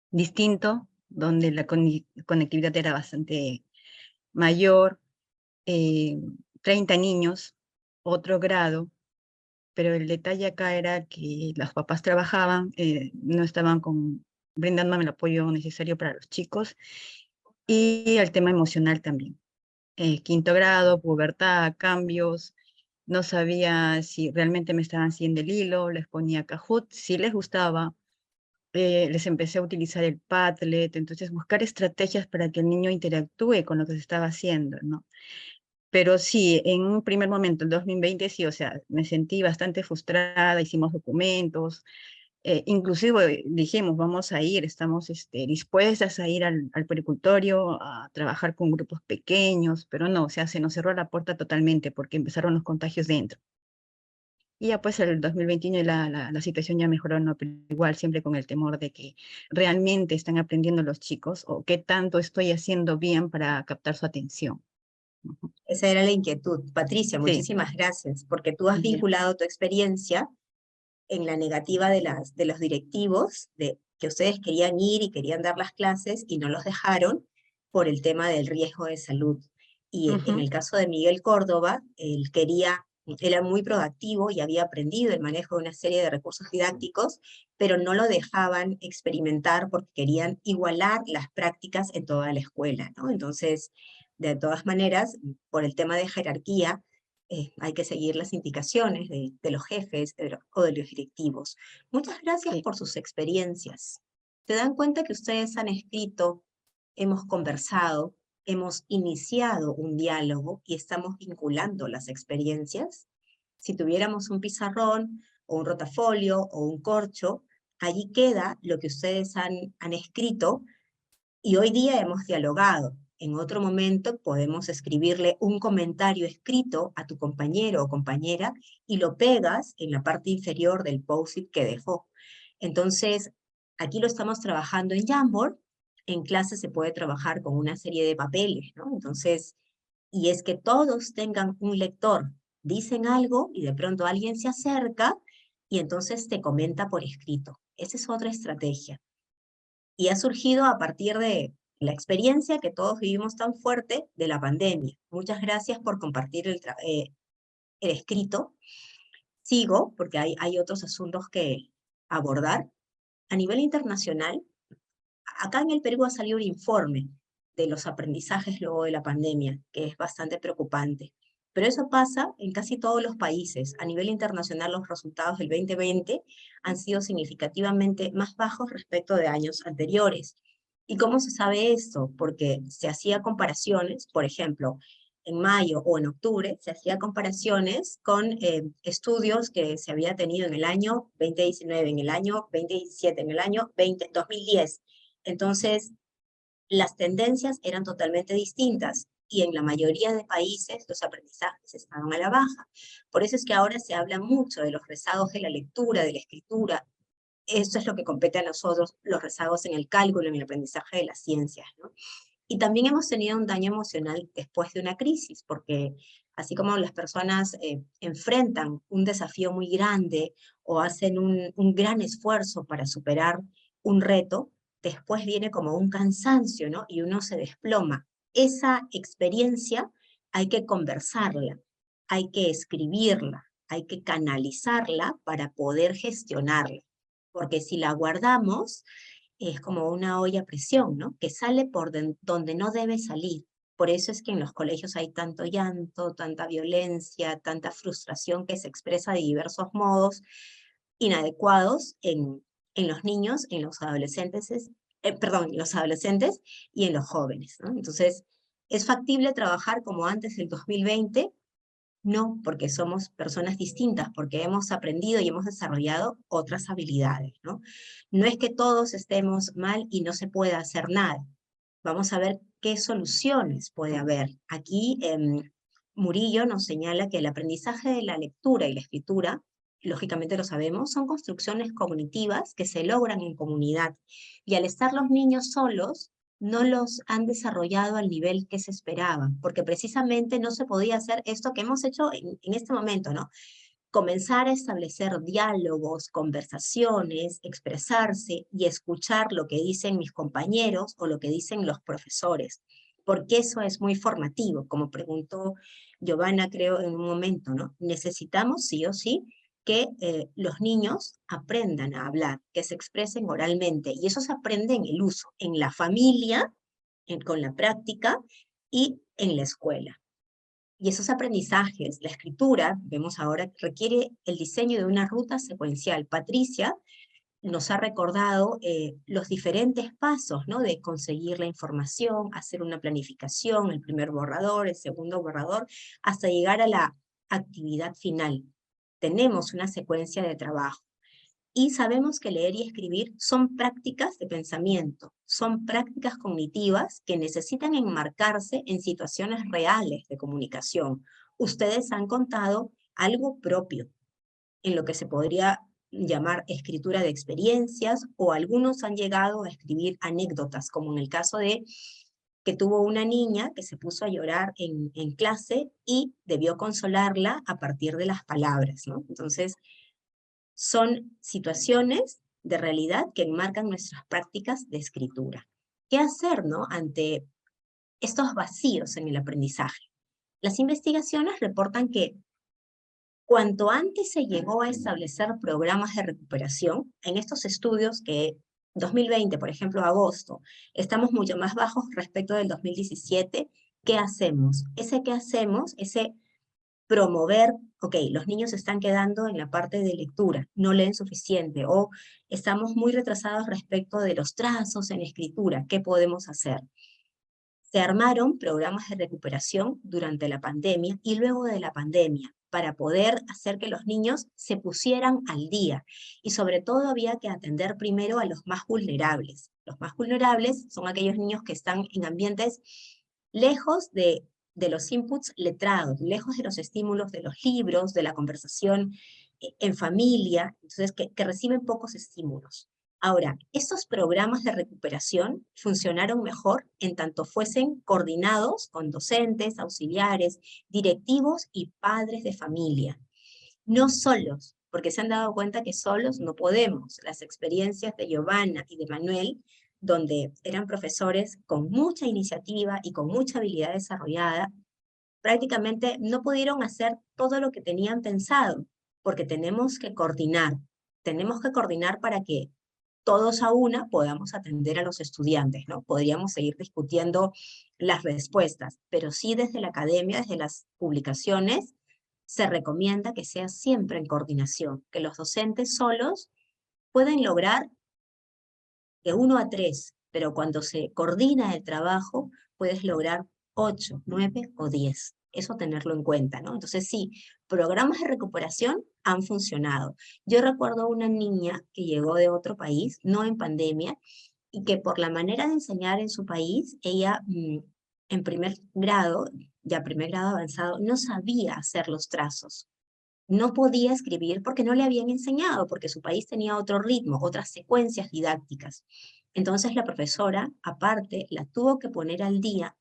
S7: distinto, donde la conectividad era bastante mayor, 30 niños, otro grado, pero el detalle acá era que los papás trabajaban, no estaban brindándome el apoyo necesario para los chicos, y el tema emocional también. Quinto grado, pubertad, cambios, no sabía si realmente me estaban haciendo el hilo, les ponía Kahoot, si les gustaba, les empecé a utilizar el Padlet, entonces buscar estrategias para que el niño interactúe con lo que se estaba haciendo, ¿no? Pero sí, en un primer momento, el 2020, sí, o sea, me sentí bastante frustrada, hicimos documentos, inclusive dijimos, vamos a ir, estamos dispuestas a ir al pericultorio, a trabajar con grupos pequeños, pero no, o sea, se nos cerró la puerta totalmente porque empezaron los contagios dentro. Y ya pues el 2021 la situación ya mejoró, ¿no? Pero igual siempre con el temor de que realmente están aprendiendo los chicos o qué tanto estoy haciendo bien para captar su atención. Ujú.
S1: Esa era la inquietud. Patricia,
S7: Sí.
S1: muchísimas gracias, porque tú has
S7: Ya.
S1: vinculado tu experiencia en la negativa de los directivos, de que ustedes querían ir y querían dar las clases y no los dejaron por el tema del riesgo de salud. Y en
S7: Ujú.
S1: el caso de Miguel Córdoba, él era muy proactivo y había aprendido el manejo de una serie de recursos didácticos, pero no lo dejaban experimentar porque querían igualar las prácticas en toda la escuela, ¿no? Entonces, de todas maneras, por el tema de jerarquía, hay que seguir las indicaciones de los jefes o de los directivos. Muchas gracias
S7: Sí.
S1: por sus experiencias. ¿Se dan cuenta que ustedes han escrito, hemos conversado, hemos iniciado un diálogo y estamos vinculando las experiencias? Si tuviéramos un pizarrón o un rotafolio o un corcho, allí queda lo que ustedes han escrito y hoy día hemos dialogado. En otro momento podemos escribirle un comentario escrito a tu compañero o compañera y lo pegas en la parte inferior del post-it que dejó. Entonces, aquí lo estamos trabajando en Jamboard. En clase se puede trabajar con una serie de papeles, ¿no? Entonces, y es que todos tengan un lector. Dicen algo y de pronto alguien se acerca y entonces te comenta por escrito. Esa es otra estrategia. Y ha surgido a partir de la experiencia que todos vivimos tan fuerte de la pandemia. Muchas gracias por compartir el escrito. Sigo, porque hay otros asuntos que abordar. A nivel internacional, acá en el Perú ha salido un informe de los aprendizajes luego de la pandemia, que es bastante preocupante. Pero eso pasa en casi todos los países. A nivel internacional, los resultados del 2020 han sido significativamente más bajos respecto de años anteriores. ¿Y cómo se sabe esto? Porque se hacía comparaciones, por ejemplo, en mayo o en octubre, se hacía comparaciones con estudios que se había tenido en el año 2019, en el año 2017, en el año 2010. Entonces, las tendencias eran totalmente distintas y en la mayoría de países los aprendizajes estaban a la baja. Por eso es que ahora se habla mucho de los rezagos de la lectura, de la escritura. Esto es lo que compete a nosotros, los rezagos en el cálculo, en el aprendizaje de las ciencias, ¿no? Y también hemos tenido un daño emocional después de una crisis, porque así como las personas enfrentan un desafío muy grande o hacen un gran esfuerzo para superar un reto, después viene como un cansancio, ¿no? Y uno se desploma. Esa experiencia hay que conversarla, hay que escribirla, hay que canalizarla para poder gestionarla. Porque si la guardamos, es como una olla a presión, ¿no? Que sale por donde no debe salir. Por eso es que en los colegios hay tanto llanto, tanta violencia, tanta frustración que se expresa de diversos modos inadecuados en los niños, en los adolescentes, en los adolescentes y en los jóvenes, ¿no? Entonces, ¿es factible trabajar como antes del 2020? No, porque somos personas distintas, porque hemos aprendido y hemos desarrollado otras habilidades, ¿no? No es que todos estemos mal y no se pueda hacer nada. Vamos a ver qué soluciones puede haber. Aquí Murillo nos señala que el aprendizaje de la lectura y la escritura, lógicamente lo sabemos, son construcciones cognitivas que se logran en comunidad. Y al estar los niños solos, no los han desarrollado al nivel que se esperaba, porque precisamente no se podía hacer esto que hemos hecho en este momento, ¿no? Comenzar a establecer diálogos, conversaciones, expresarse y escuchar lo que dicen mis compañeros o lo que dicen los profesores, porque eso es muy formativo, como preguntó Giovanna, creo, en un momento, ¿no? Necesitamos, sí o sí, que los niños aprendan a hablar, que se expresen oralmente, y eso se aprende en el uso, en la familia, con la práctica y en la escuela. Y esos aprendizajes, la escritura, vemos ahora, requiere el diseño de una ruta secuencial. Patricia nos ha recordado los diferentes pasos, ¿no? De conseguir la información, hacer una planificación, el primer borrador, el segundo borrador, hasta llegar a la actividad final. Tenemos una secuencia de trabajo. Y sabemos que leer y escribir son prácticas de pensamiento, son prácticas cognitivas que necesitan enmarcarse en situaciones reales de comunicación. Ustedes han contado algo propio, en lo que se podría llamar escritura de experiencias, o algunos han llegado a escribir anécdotas, como en el caso de que tuvo una niña que se puso a llorar en clase y debió consolarla a partir de las palabras, ¿no? Entonces, son situaciones de realidad que enmarcan nuestras prácticas de escritura. ¿Qué hacer, no? Ante estos vacíos en el aprendizaje? Las investigaciones reportan que cuanto antes se llegó a establecer programas de recuperación, en estos estudios que 2020, por ejemplo, agosto, estamos mucho más bajos respecto del 2017, ¿qué hacemos? Ese promover, ok, los niños se están quedando en la parte de lectura, no leen suficiente, o estamos muy retrasados respecto de los trazos en escritura, ¿qué podemos hacer? Se armaron programas de recuperación durante la pandemia y luego de la pandemia, para poder hacer que los niños se pusieran al día. Y sobre todo había que atender primero a los más vulnerables. Los más vulnerables son aquellos niños que están en ambientes lejos de los inputs letrados, lejos de los estímulos de los libros, de la conversación en familia, entonces que reciben pocos estímulos. Ahora, estos programas de recuperación funcionaron mejor en tanto fuesen coordinados con docentes, auxiliares, directivos y padres de familia. No solos, porque se han dado cuenta que solos no podemos. Las experiencias de Giovanna y de Manuel, donde eran profesores con mucha iniciativa y con mucha habilidad desarrollada, prácticamente no pudieron hacer todo lo que tenían pensado, porque tenemos que coordinar para que todos a una podamos atender a los estudiantes, ¿no? Podríamos seguir discutiendo las respuestas, pero sí desde la academia, desde las publicaciones, se recomienda que sea siempre en coordinación, que los docentes solos pueden lograr de 1 a 3, pero cuando se coordina el trabajo, puedes lograr 8, 9 o 10. Eso tenerlo en cuenta, ¿no? Entonces sí, programas de recuperación han funcionado. Yo recuerdo una niña que llegó de otro país, no en pandemia, y que por la manera de enseñar en su país, ella en primer grado, ya primer grado avanzado, no sabía hacer los trazos. No podía escribir porque no le habían enseñado, porque su país tenía otro ritmo, otras secuencias didácticas. Entonces la profesora, aparte, la tuvo que poner al día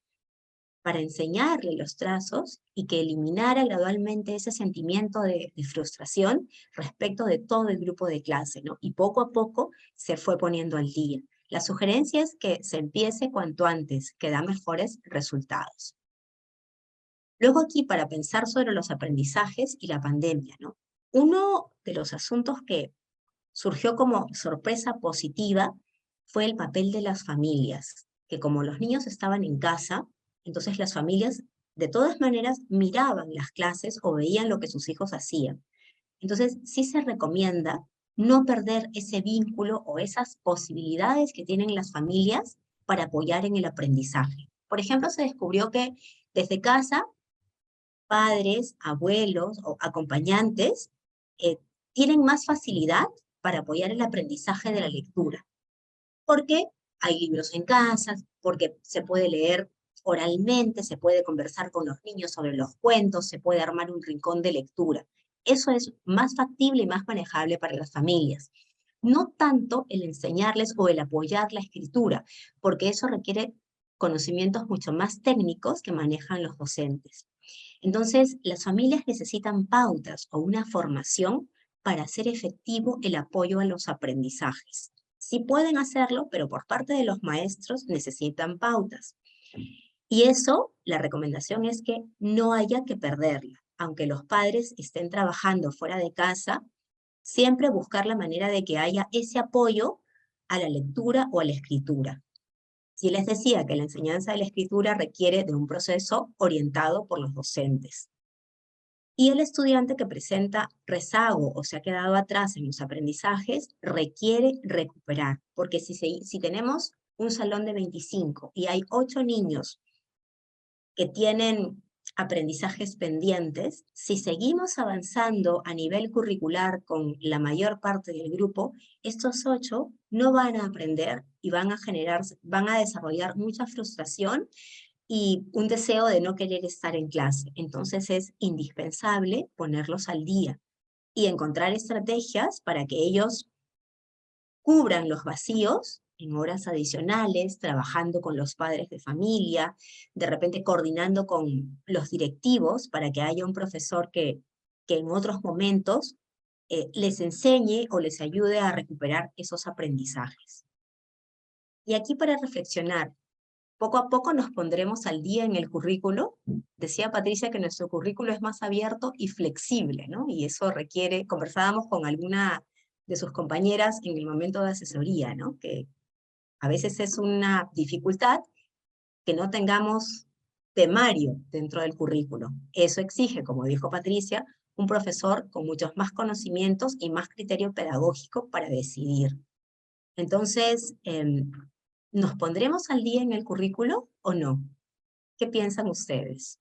S1: para enseñarle los trazos y que eliminara gradualmente ese sentimiento de frustración respecto de todo el grupo de clase, ¿no? Y poco a poco se fue poniendo al día. La sugerencia es que se empiece cuanto antes, que da mejores resultados. Luego aquí, para pensar sobre los aprendizajes y la pandemia, ¿no? Uno de los asuntos que surgió como sorpresa positiva fue el papel de las familias, que como los niños estaban en casa, entonces las familias de todas maneras miraban las clases o veían lo que sus hijos hacían. Entonces sí se recomienda no perder ese vínculo o esas posibilidades que tienen las familias para apoyar en el aprendizaje. Por ejemplo, se descubrió que desde casa padres, abuelos o acompañantes tienen más facilidad para apoyar el aprendizaje de la lectura. Porque hay libros en casa, porque se puede leer oralmente, se puede conversar con los niños sobre los cuentos, se puede armar un rincón de lectura. Eso es más factible y más manejable para las familias. No tanto el enseñarles o el apoyar la escritura, porque eso requiere conocimientos mucho más técnicos que manejan los docentes. Entonces, las familias necesitan pautas o una formación para hacer efectivo el apoyo a los aprendizajes. Sí pueden hacerlo, pero por parte de los maestros necesitan pautas. Y eso, la recomendación es que no haya que perderla. aunque los padres estén trabajando fuera de casa, siempre buscar la manera de que haya ese apoyo a la lectura o a la escritura. Si les decía que la enseñanza de la escritura requiere de un proceso orientado por los docentes. Y el estudiante que presenta rezago o se ha quedado atrás en los aprendizajes requiere recuperar, porque si tenemos un salón de 25 y hay 8 niños que tienen aprendizajes pendientes, si seguimos avanzando a nivel curricular con la mayor parte del grupo, estos 8 no van a aprender y van a desarrollar mucha frustración y un deseo de no querer estar en clase. Entonces es indispensable ponerlos al día y encontrar estrategias para que ellos cubran los vacíos en horas adicionales, trabajando con los padres de familia, de repente coordinando con los directivos para que haya un profesor que en otros momentos les enseñe o les ayude a recuperar esos aprendizajes. Y aquí para reflexionar, poco a poco nos pondremos al día en el currículo. Decía Patricia que nuestro currículo es más abierto y flexible, ¿no? Y eso requiere, conversábamos con alguna de sus compañeras en el momento de asesoría, ¿no? Que a veces es una dificultad que no tengamos temario dentro del currículo. Eso exige, como dijo Patricia, un profesor con muchos más conocimientos y más criterio pedagógico para decidir. Entonces, ¿nos pondremos al día en el currículo o no? ¿Qué piensan ustedes?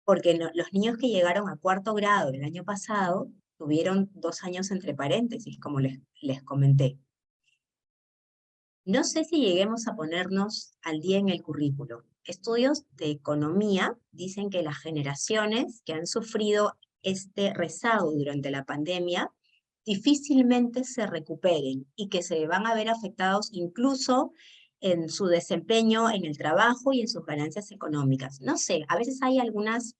S1: Porque los niños que llegaron a 4º grado el año pasado tuvieron 2 años entre paréntesis, como les comenté. No sé si lleguemos a ponernos al día en el currículo. Estudios de economía dicen que las generaciones que han sufrido este rezago durante la pandemia difícilmente se recuperen y que se van a ver afectados incluso en su desempeño en el trabajo y en sus ganancias económicas. No sé, a veces hay algunas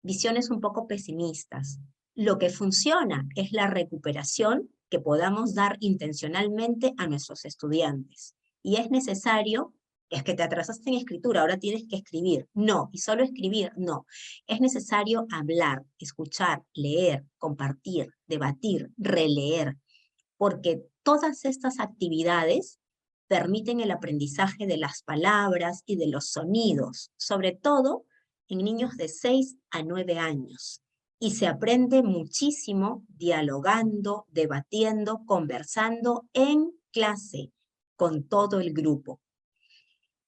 S1: visiones un poco pesimistas. Lo que funciona es la recuperación que podamos dar intencionalmente a nuestros estudiantes. Y es necesario, es que te atrasaste en escritura, ahora tienes que escribir. No, y solo escribir, no. Es necesario hablar, escuchar, leer, compartir, debatir, releer, porque todas estas actividades permiten el aprendizaje de las palabras y de los sonidos, sobre todo en niños de 6 a 9 años. Y se aprende muchísimo dialogando, debatiendo, conversando en clase con todo el grupo.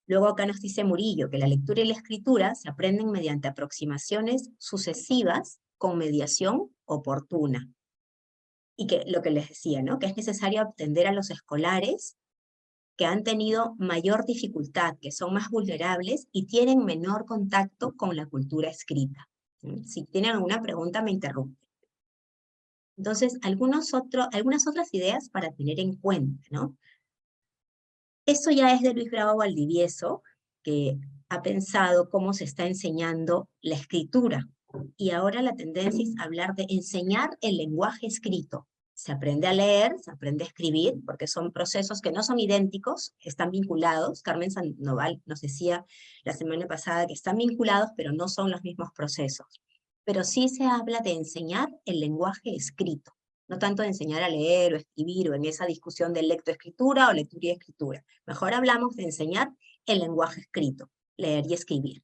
S1: Luego acá nos dice Murillo que la lectura y la escritura se aprenden mediante aproximaciones sucesivas con mediación oportuna. Y que lo que les decía, ¿no? Que es necesario atender a los escolares que han tenido mayor dificultad, que son más vulnerables y tienen menor contacto con la cultura escrita. Si tienen alguna pregunta, me interrumpen. Entonces, algunas otras ideas para tener en cuenta, ¿no? Esto ya es de Luis Bravo Valdivieso, que ha pensado cómo se está enseñando la escritura. Y ahora la tendencia es hablar de enseñar el lenguaje escrito. Se aprende a leer, se aprende a escribir, porque son procesos que no son idénticos, están vinculados. Carmen Sandoval nos decía la semana pasada que están vinculados, pero no son los mismos procesos. Pero sí se habla de enseñar el lenguaje escrito, no tanto de enseñar a leer o escribir o en esa discusión de lectoescritura o lectura y escritura. Mejor hablamos de enseñar el lenguaje escrito, leer y escribir.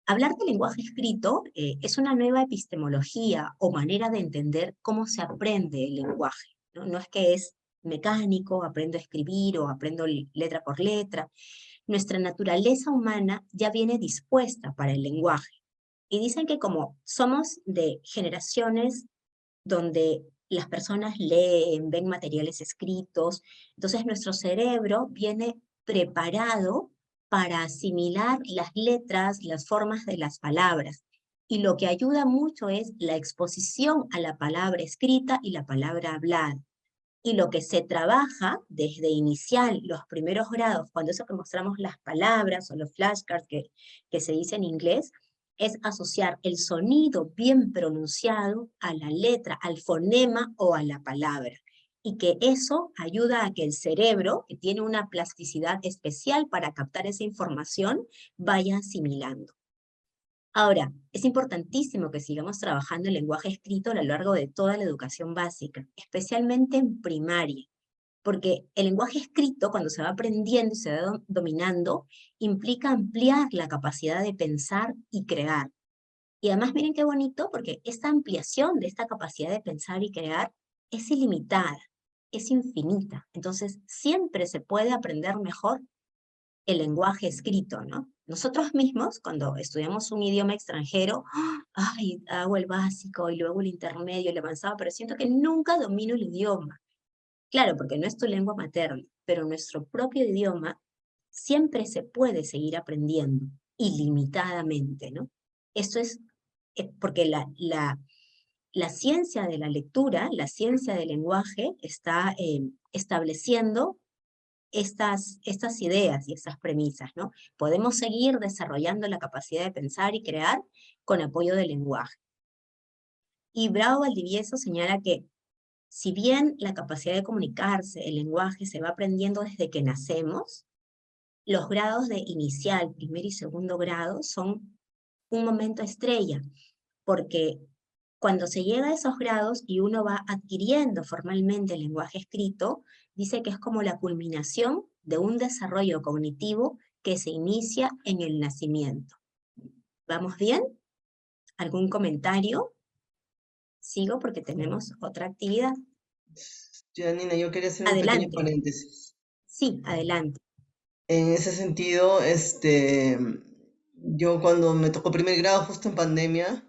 S1: Hablar de lenguaje escrito es una nueva epistemología o manera de entender cómo se aprende el lenguaje. No es que es mecánico, aprendo a escribir o aprendo letra por letra. Nuestra naturaleza humana ya viene dispuesta para el lenguaje. Y dicen que como somos de generaciones donde las personas leen, ven materiales escritos, entonces nuestro cerebro viene preparado para asimilar las letras, las formas de las palabras. Y lo que ayuda mucho es la exposición a la palabra escrita y la palabra hablada. Y lo que se trabaja desde inicial, los primeros grados, cuando eso que mostramos las palabras o los flashcards que se dice en inglés, es asociar el sonido bien pronunciado a la letra, al fonema o a la palabra. Y que eso ayuda a que el cerebro, que tiene una plasticidad especial para captar esa información, vaya asimilando. Ahora, es importantísimo que sigamos trabajando el lenguaje escrito a lo largo de toda la educación básica, especialmente en primaria, porque el lenguaje escrito, cuando se va aprendiendo y se va dominando, implica ampliar la capacidad de pensar y crear. Y además miren qué bonito, porque esta ampliación de esta capacidad de pensar y crear es ilimitada, es infinita. Entonces, siempre se puede aprender mejor el lenguaje escrito, ¿no? Nosotros mismos, cuando estudiamos un idioma extranjero, ay, hago el básico y luego el intermedio, el avanzado, pero siento que nunca domino el idioma. Claro, porque no es tu lengua materna, pero nuestro propio idioma siempre se puede seguir aprendiendo, ilimitadamente, ¿no? Esto es porque la ciencia de la lectura, la ciencia del lenguaje, está estableciendo estas ideas y estas premisas, ¿no? Podemos seguir desarrollando la capacidad de pensar y crear con apoyo del lenguaje. Y Bravo Valdivieso señala que si bien la capacidad de comunicarse, el lenguaje, se va aprendiendo desde que nacemos, los grados de inicial, primer y segundo grado son un momento estrella, porque cuando se llega a esos grados y uno va adquiriendo formalmente el lenguaje escrito, dice que es como la culminación de un desarrollo cognitivo que se inicia en el nacimiento. ¿Vamos bien? ¿Algún comentario? Sigo porque tenemos otra actividad.
S3: Janina, yo quería hacer un pequeño
S1: Adelante.
S3: paréntesis.
S1: Sí, adelante.
S3: En ese sentido, yo cuando me tocó primer grado, justo en pandemia,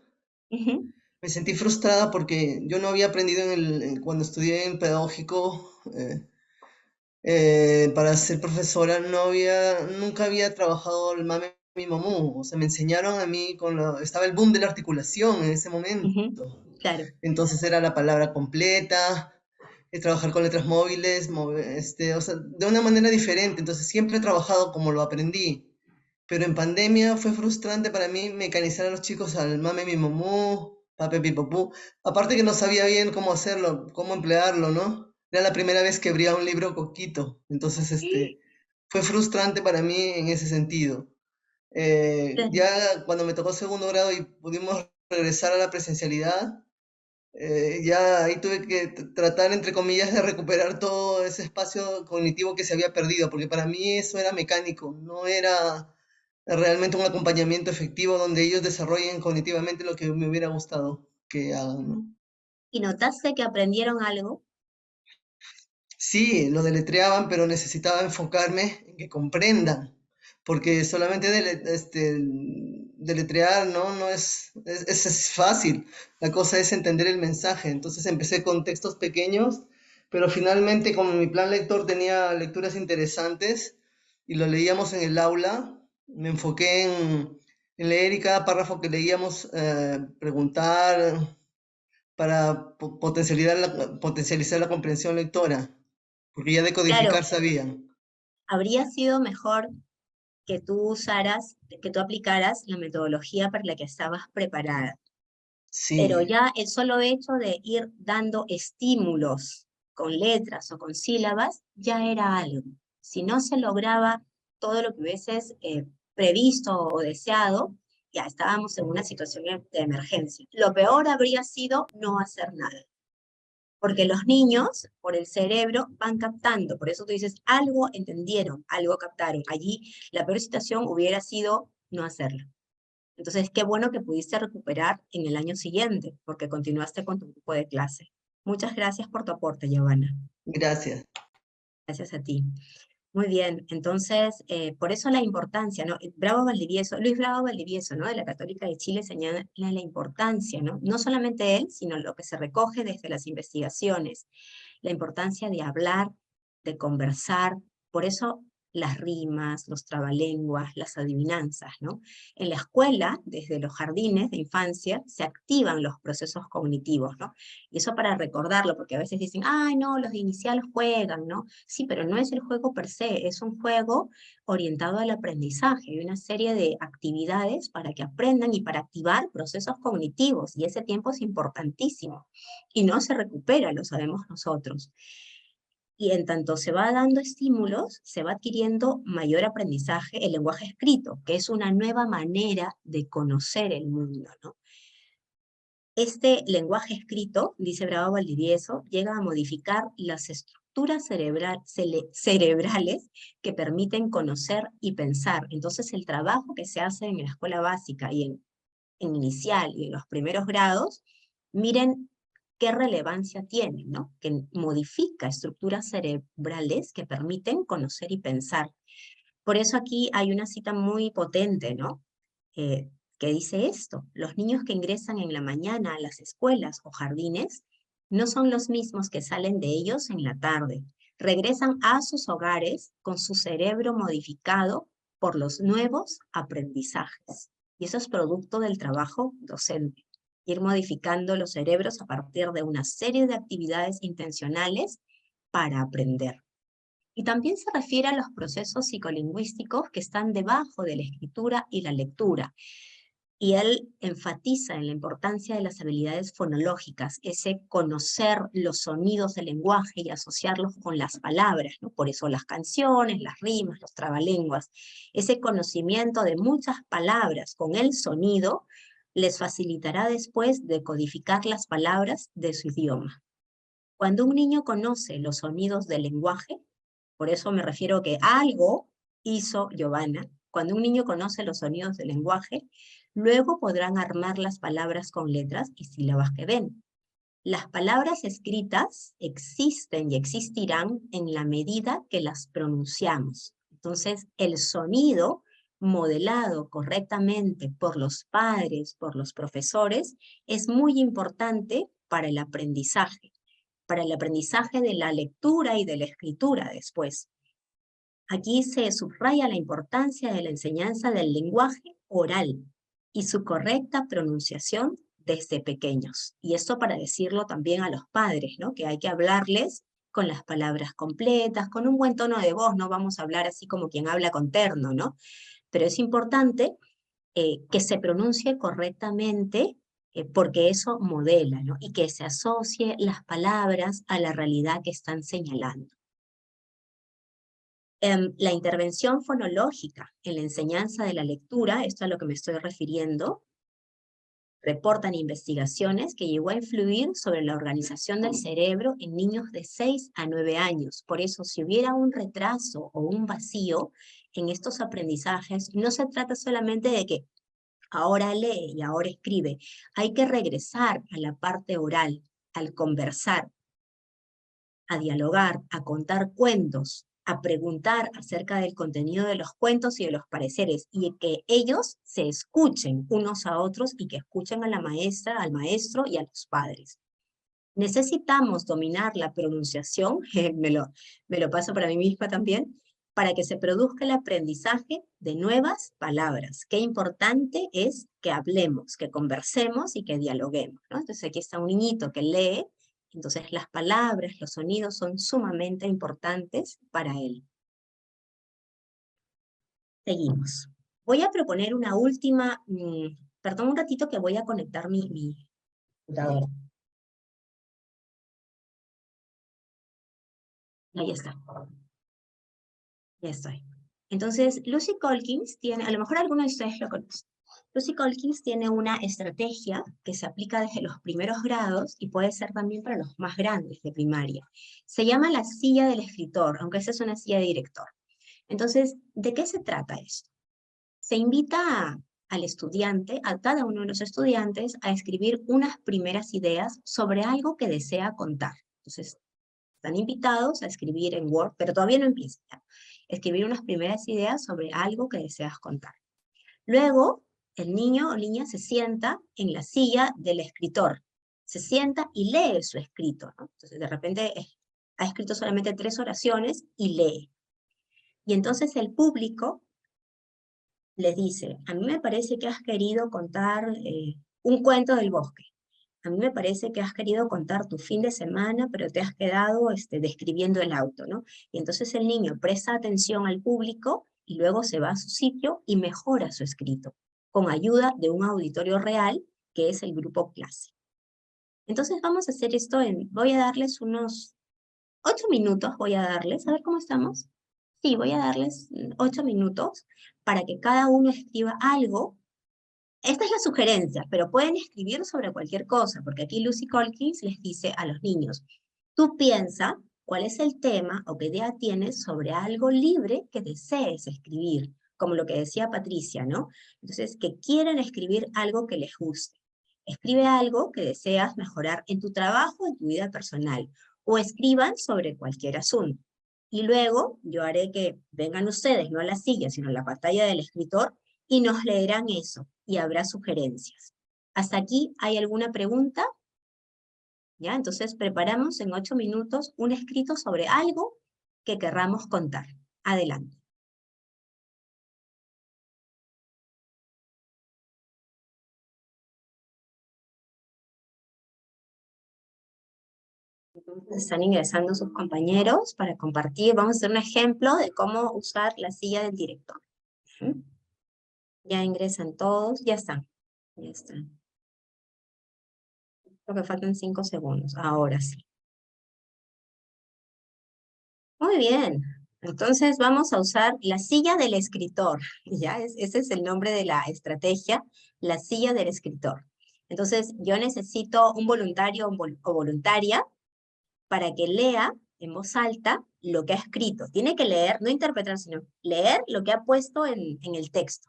S1: Ujú,
S3: me sentí frustrada porque yo no había aprendido cuando estudié en pedagógico para ser profesora, nunca había trabajado el mame mi mamú. O sea, me enseñaron a mí estaba el boom de la articulación en ese momento.
S1: ujú, claro.
S3: Entonces era la palabra completa, trabajar con letras móviles, o sea, de una manera diferente. Entonces siempre he trabajado como lo aprendí. Pero en pandemia fue frustrante para mí mecanizar a los chicos al mame mi mamú, pape pi popú. Aparte que no sabía bien cómo hacerlo, cómo emplearlo, ¿no? Era la primera vez que abría un libro coquito. Entonces, fue frustrante para mí en ese sentido. Ya cuando me tocó segundo grado y pudimos regresar a la presencialidad, ya ahí tuve que tratar, entre comillas, de recuperar todo ese espacio cognitivo que se había perdido, porque para mí eso era mecánico, no era realmente un acompañamiento efectivo donde ellos desarrollen cognitivamente lo que me hubiera gustado que hagan, ¿no?
S1: ¿Y notaste que aprendieron algo?
S3: Sí, lo deletreaban, pero necesitaba enfocarme en que comprendan, porque solamente deletrear, ¿no? No es fácil, la cosa es entender el mensaje. Entonces empecé con textos pequeños, pero finalmente como mi plan lector tenía lecturas interesantes y lo leíamos en el aula, me enfoqué en leer y cada párrafo que leíamos preguntar para potencializar la comprensión lectora. Porque ya de
S1: Claro,
S3: codificar sabían.
S1: habría sido mejor que tú que tú aplicaras la metodología para la que estabas preparada. Pero
S3: Sí,
S1: ya el solo hecho de ir dando estímulos con letras o con sílabas ya era algo. Si no se lograba todo lo que hubieses previsto o deseado, ya estábamos en una situación de emergencia. Lo peor habría sido no hacer nada. Porque los niños, por el cerebro, van captando. Por eso tú dices, algo entendieron, algo captaron. Allí la peor situación hubiera sido no hacerlo. Entonces, qué bueno que pudiste recuperar en el año siguiente, porque continuaste con tu grupo de clase. Muchas gracias por tu aporte, Giovanna.
S3: gracias.
S1: Gracias a ti. Muy bien, entonces, por eso la importancia, ¿no? Bravo Valdivieso, Luis Bravo Valdivieso, ¿no? De la Católica de Chile señala la importancia, ¿no? No solamente él, sino lo que se recoge desde las investigaciones, la importancia de hablar, de conversar, por eso las rimas, los trabalenguas, las adivinanzas, ¿no? En la escuela, desde los jardines de infancia, se activan los procesos cognitivos, ¿no? Y eso para recordarlo, porque a veces dicen, ay, no, los de inicial juegan, ¿no? Sí, pero no es el juego per se, es un juego orientado al aprendizaje, hay una serie de actividades para que aprendan y para activar procesos cognitivos, y ese tiempo es importantísimo, y no se recupera, lo sabemos nosotros. Y en tanto se va dando estímulos, se va adquiriendo mayor aprendizaje el lenguaje escrito, que es una nueva manera de conocer el mundo, ¿no? Este lenguaje escrito, dice Bravo Valdivieso, llega a modificar las estructuras cerebrales que permiten conocer y pensar. Entonces el trabajo que se hace en la escuela básica y en inicial y en los primeros grados, miren qué relevancia tiene, ¿no? Que modifica estructuras cerebrales que permiten conocer y pensar. Por eso aquí hay una cita muy potente, ¿no? Que dice esto: los niños que ingresan en la mañana a las escuelas o jardines no son los mismos que salen de ellos en la tarde. Regresan a sus hogares con su cerebro modificado por los nuevos aprendizajes. Y eso es producto del trabajo docente. Ir modificando los cerebros a partir de una serie de actividades intencionales para aprender. Y también se refiere a los procesos psicolingüísticos que están debajo de la escritura y la lectura. Y él enfatiza en la importancia de las habilidades fonológicas, ese conocer los sonidos del lenguaje y asociarlos con las palabras, ¿no? Por eso las canciones, las rimas, los trabalenguas. Ese conocimiento de muchas palabras con el sonido les facilitará después decodificar las palabras de su idioma. Cuando un niño conoce los sonidos del lenguaje, por eso me refiero que algo hizo Giovanna, cuando un niño conoce los sonidos del lenguaje, luego podrán armar las palabras con letras y sílabas que ven. Las palabras escritas existen y existirán en la medida que las pronunciamos. Entonces, el sonido modelado correctamente por los padres, por los profesores, es muy importante para el aprendizaje de la lectura y de la escritura después. Aquí se subraya la importancia de la enseñanza del lenguaje oral y su correcta pronunciación desde pequeños. Y esto para decirlo también a los padres, ¿no? Que hay que hablarles con las palabras completas, con un buen tono de voz, no vamos a hablar así como quien habla con terno, ¿no? Pero es importante que se pronuncie correctamente porque eso modela, ¿no? Y que se asocie las palabras a la realidad que están señalando. La intervención fonológica en la enseñanza de la lectura, esto es a lo que me estoy refiriendo, reportan investigaciones que llegó a influir sobre la organización del cerebro en niños de 6 a 9 años. Por eso, si hubiera un retraso o un vacío en estos aprendizajes, no se trata solamente de que ahora lee y ahora escribe. Hay que regresar a la parte oral, al conversar, a dialogar, a contar cuentos, a preguntar acerca del contenido de los cuentos y de los pareceres, y que ellos se escuchen unos a otros y que escuchen a la maestra, al maestro y a los padres. Necesitamos dominar la pronunciación, me lo paso para mí misma también, para que se produzca el aprendizaje de nuevas palabras. Qué importante es que hablemos, que conversemos y que dialoguemos, ¿no? Entonces aquí está un niñito que lee, entonces las palabras, los sonidos son sumamente importantes para él. Seguimos. Voy a proponer una última, perdón un ratito que voy a conectar mi computadora. Ahí está. Ya estoy. Entonces, Lucy Calkins tiene, a lo mejor algunos de ustedes lo conocen. Lucy Calkins tiene una estrategia que se aplica desde los primeros grados y puede ser también para los más grandes de primaria. Se llama la silla del escritor, aunque esa es una silla de director. Entonces, ¿de qué se trata esto? Se invita al estudiante, a cada uno de los estudiantes, a escribir unas primeras ideas sobre algo que desea contar. Entonces, están invitados a escribir en Word, pero todavía no empieza. Escribir unas primeras ideas sobre algo que deseas contar. Luego, el niño o niña se sienta en la silla del escritor. Se sienta y lee su escrito, ¿no? Entonces, de repente, ha escrito solamente 3 oraciones y lee. Y entonces el público les dice: a mí me parece que has querido contar un cuento del bosque. A mí me parece que has querido contar tu fin de semana, pero te has quedado describiendo el auto, ¿no? Y entonces el niño presta atención al público y luego se va a su sitio y mejora su escrito, con ayuda de un auditorio real, que es el grupo clase. Entonces vamos a hacer esto voy a darles unos 8 minutos voy a darles, a ver cómo estamos. Sí, voy a darles 8 minutos para que cada uno escriba algo. Esta es la sugerencia, pero pueden escribir sobre cualquier cosa, porque aquí Lucy Calkins les dice a los niños, tú piensa cuál es el tema o qué idea tienes sobre algo libre que desees escribir, como lo que decía Patricia, ¿no? Entonces, que quieran escribir algo que les guste. Escribe algo que deseas mejorar en tu trabajo, en tu vida personal, o escriban sobre cualquier asunto. Y luego yo haré que vengan ustedes, no a la silla, sino a la pantalla del escritor, y nos leerán eso, y habrá sugerencias. ¿Hasta aquí hay alguna pregunta? ¿Ya? Entonces preparamos en 8 minutos un escrito sobre algo que querramos contar. Adelante. Entonces están ingresando sus compañeros para compartir. Vamos a hacer un ejemplo de cómo usar la silla del director. ¿Mm? Ya ingresan todos, ya están. Ya están. Creo que faltan 5 segundos. Ahora sí. Muy bien. Entonces vamos a usar la silla del escritor. ¿Ya? Ese es el nombre de la estrategia, la silla del escritor. Entonces yo necesito un voluntario o voluntaria para que lea en voz alta lo que ha escrito. Tiene que leer, no interpretar, sino leer lo que ha puesto en el texto.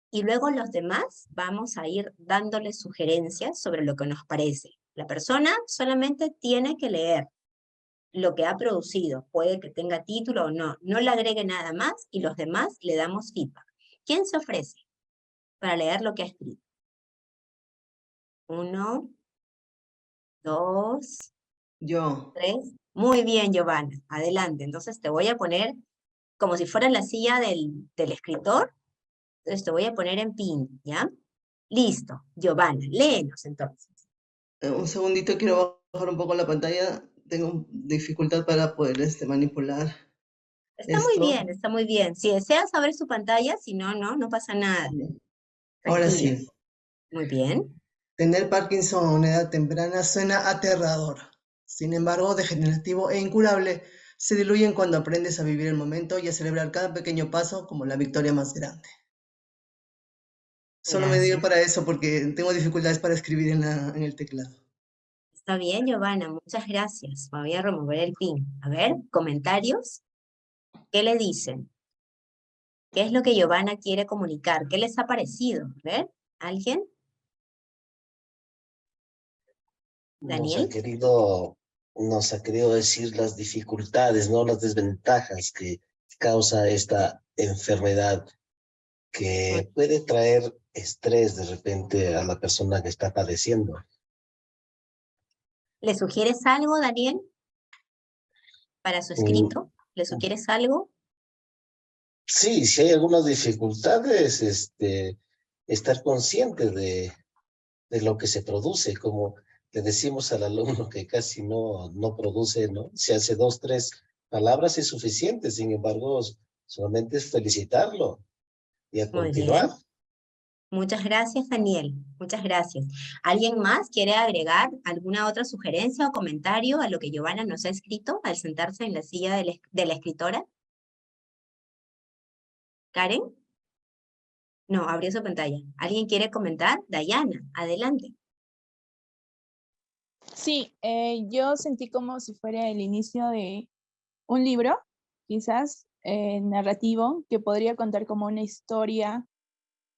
S1: Y luego los demás vamos a ir dándole sugerencias sobre lo que nos parece. La persona solamente tiene que leer lo que ha producido. Puede que tenga título o no. No le agregue nada más y los demás le damos feedback. ¿Quién se ofrece para leer lo que ha escrito? 1, 2,
S3: Yo.
S1: 3. Muy bien, Giovanna. Adelante. Entonces te voy a poner como si fuera la silla del escritor. Entonces te voy a poner en pin, ¿ya? Listo. Giovanna, léenos entonces.
S3: Un segundito, quiero bajar un poco la pantalla. Tengo dificultad para poder manipular
S1: Está muy
S3: esto.
S1: bien, está muy bien. Si deseas abrir su pantalla, si no, no pasa nada.
S3: Ahora
S1: Tranquila.
S3: sí.
S1: Muy bien.
S3: Tener Parkinson a una edad temprana suena aterrador. Sin embargo, degenerativo e incurable, se diluyen cuando aprendes a vivir el momento y a celebrar cada pequeño paso como la victoria más grande. Solo me dio
S1: Gracias.
S3: para eso porque tengo dificultades para escribir en el teclado.
S1: Está bien, Giovanna, muchas gracias. Voy a remover el pin. A ver, comentarios. ¿Qué le dicen? ¿Qué es lo que Giovanna quiere comunicar? ¿Qué les ha parecido? A ver, ¿alguien? ¿Daniel?
S5: Nos ha querido decir las dificultades, ¿no? Las desventajas que causa esta enfermedad, que puede traer estrés de repente a la persona que está padeciendo.
S1: ¿Le sugieres algo, Daniel? Para su escrito. ¿Le sugieres algo?
S5: Sí, si hay algunas dificultades, estar consciente de lo que se produce, como le decimos al alumno que casi no produce, ¿no? Si hace 2, 3 palabras es suficiente, sin embargo, solamente es felicitarlo y a
S1: Muy bien.
S5: continuar.
S1: Muchas gracias, Daniel. Muchas gracias. ¿Alguien más quiere agregar alguna otra sugerencia o comentario a lo que Giovanna nos ha escrito al sentarse en la silla de la escritora? ¿Karen? No, abrió su pantalla. ¿Alguien quiere comentar? Dayana, adelante.
S8: Sí, yo sentí como si fuera el inicio de un libro, quizás narrativo, que podría contar como una historia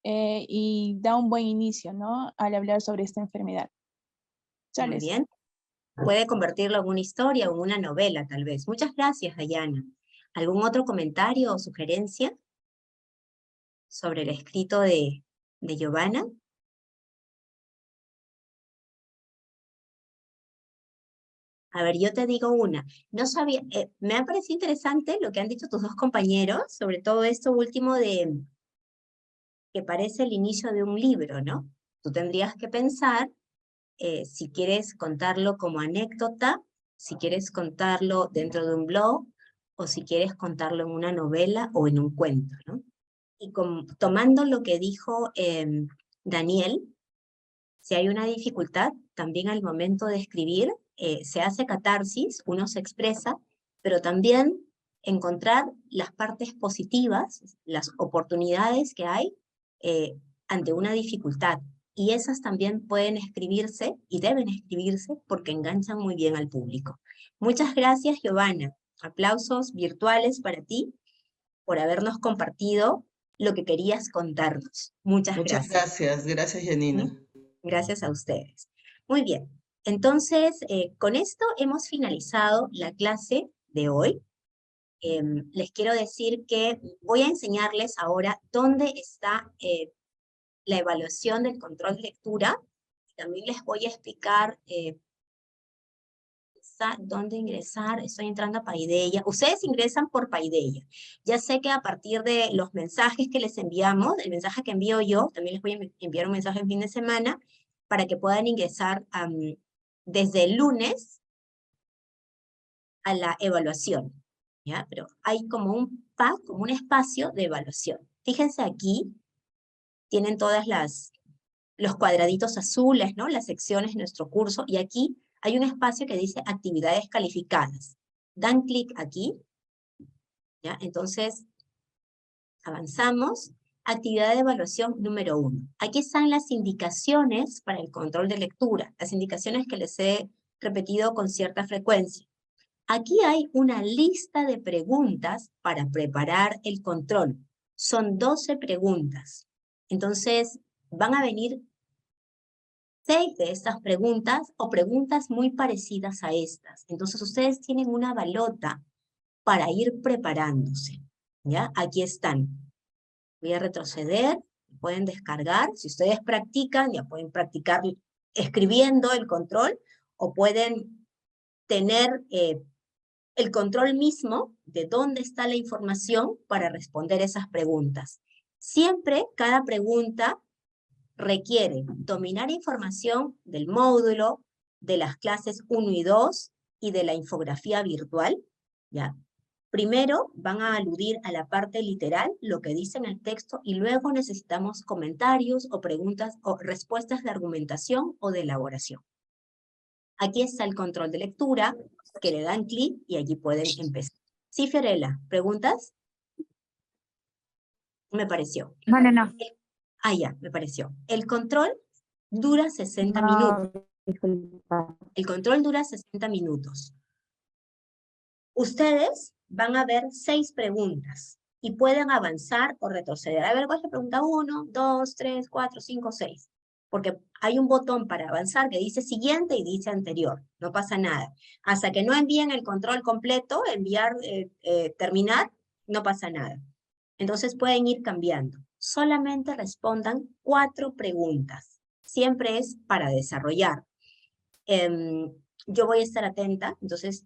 S8: y da un buen inicio, ¿no? Al hablar sobre esta enfermedad.
S1: Muy
S8: Chales.
S1: bien. Puede convertirlo en una historia o en una novela, tal vez. Muchas gracias, Dayana. ¿Algún otro comentario o sugerencia sobre el escrito de Giovanna? A ver, yo te digo una. No sabía, me ha parecido interesante lo que han dicho tus dos compañeros sobre todo esto último de que parece el inicio de un libro, ¿no? Tú tendrías que pensar si quieres contarlo como anécdota, si quieres contarlo dentro de un blog, o si quieres contarlo en una novela o en un cuento, ¿no? Y tomando lo que dijo Daniel, si hay una dificultad, también al momento de escribir, se hace catarsis, uno se expresa, pero también encontrar las partes positivas, las oportunidades que hay ante una dificultad. Y esas también pueden escribirse y deben escribirse porque enganchan muy bien al público. Muchas gracias, Giovanna. Aplausos virtuales para ti por habernos compartido lo que querías contarnos. Muchas
S3: Muchas
S1: gracias.
S3: gracias, Janina.
S1: Gracias a ustedes. Muy bien. Entonces, con esto hemos finalizado la clase de hoy. Les quiero decir que voy a enseñarles ahora dónde está la evaluación del control de lectura. También les voy a explicar dónde ingresar. Estoy entrando a Paideia. Ustedes ingresan por Paideia. Ya sé que a partir de los mensajes que les enviamos, el mensaje que envío yo, también les voy a enviar un mensaje en fin de semana, para que puedan ingresar desde el lunes a la evaluación. ¿Ya? Pero hay como un pack, como un espacio de evaluación. Fíjense aquí, tienen todas los cuadraditos azules, ¿no? Las secciones de nuestro curso, y aquí hay un espacio que dice actividades calificadas. Dan clic aquí, ¿ya? Entonces, avanzamos. Actividad de evaluación número 1. Aquí están las indicaciones para el control de lectura, las indicaciones que les he repetido con cierta frecuencia. Aquí hay una lista de preguntas para preparar el control. Son 12 preguntas. Entonces, van a venir 6 de estas preguntas o preguntas muy parecidas a estas. Entonces, ustedes tienen una balota para ir preparándose. ¿Ya? Aquí están. Voy a retroceder. Pueden descargar. Si ustedes practican, ya pueden practicar escribiendo el control o pueden tener el control mismo de dónde está la información para responder esas preguntas. Siempre cada pregunta requiere dominar información del módulo, de las clases 1 y 2 y de la infografía virtual. ¿Ya? Primero van a aludir a la parte literal, lo que dice en el texto, y luego necesitamos comentarios o preguntas o respuestas de argumentación o de elaboración. Aquí está el control de lectura, que le dan clic y allí pueden empezar. Sí, Fiorella, ¿preguntas? Me pareció.
S9: No.
S1: Ah, ya, me pareció. El control dura 60
S9: No,
S1: minutos.
S9: disculpa.
S1: El control dura 60 minutos. Ustedes van a ver 6 preguntas y pueden avanzar o retroceder. A ver, ¿cuál es la pregunta? 1, 2, 3, 4, 5, 6. Porque hay un botón para avanzar que dice siguiente y dice anterior. No pasa nada. Hasta que no envíen el control completo, terminar, no pasa nada. Entonces pueden ir cambiando. Solamente respondan 4 preguntas. Siempre es para desarrollar. Yo voy a estar atenta, entonces,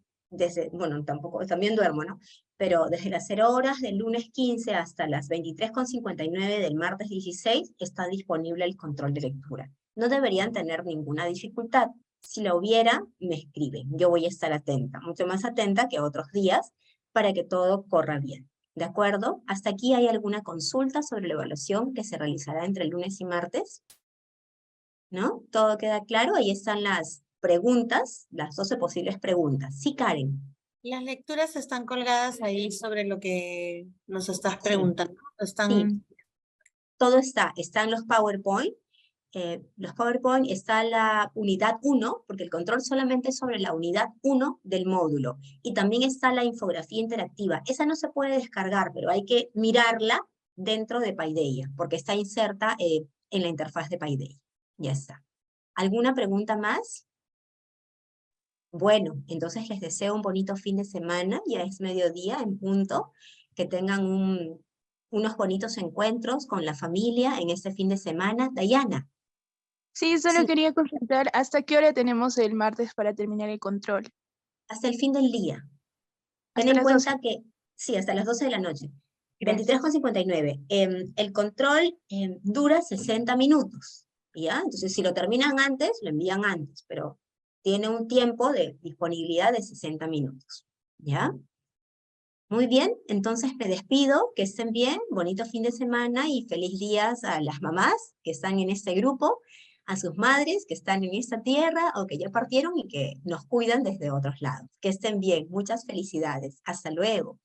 S1: también duermo, ¿no? Pero desde las 0 horas del lunes 15 hasta las 23:59 del martes 16 está disponible el control de lectura. No deberían tener ninguna dificultad. Si la hubiera, me escriben. Yo voy a estar atenta, mucho más atenta que otros días, para que todo corra bien. ¿De acuerdo? ¿Hasta aquí hay alguna consulta sobre la evaluación que se realizará entre el lunes y martes? ¿No? ¿Todo queda claro? Ahí están las preguntas, las 12 posibles preguntas. Sí, Karen.
S10: Las lecturas están colgadas ahí sobre lo que nos estás
S1: Sí.
S10: preguntando.
S1: Sí, todo está. Están los PowerPoint. Está la unidad 1, porque el control solamente es sobre la unidad 1 del módulo. Y también está la infografía interactiva. Esa no se puede descargar, pero hay que mirarla dentro de Paideia, porque está inserta en la interfaz de Paideia. Ya está. ¿Alguna pregunta más? Bueno, entonces les deseo un bonito fin de semana, ya es mediodía en punto, que tengan unos bonitos encuentros con la familia en este fin de semana. Dayana.
S8: Sí, solo
S1: Sí.
S8: quería consultar hasta qué hora tenemos el martes para terminar el control.
S1: Hasta el fin del día. Ten
S8: Hasta
S1: en
S8: las 12.
S1: cuenta que, sí, hasta las 12 de la noche.
S8: Gracias.
S1: 23:59. El control dura 60 minutos, ¿ya? Entonces, si lo terminan antes, lo envían antes, pero tiene un tiempo de disponibilidad de 60 minutos, ¿ya? Muy bien, entonces me despido, que estén bien, bonito fin de semana y feliz días a las mamás que están en este grupo. a sus madres que están en esta tierra o que ya partieron y que nos cuidan desde otros lados. Que estén bien, muchas felicidades. Hasta luego.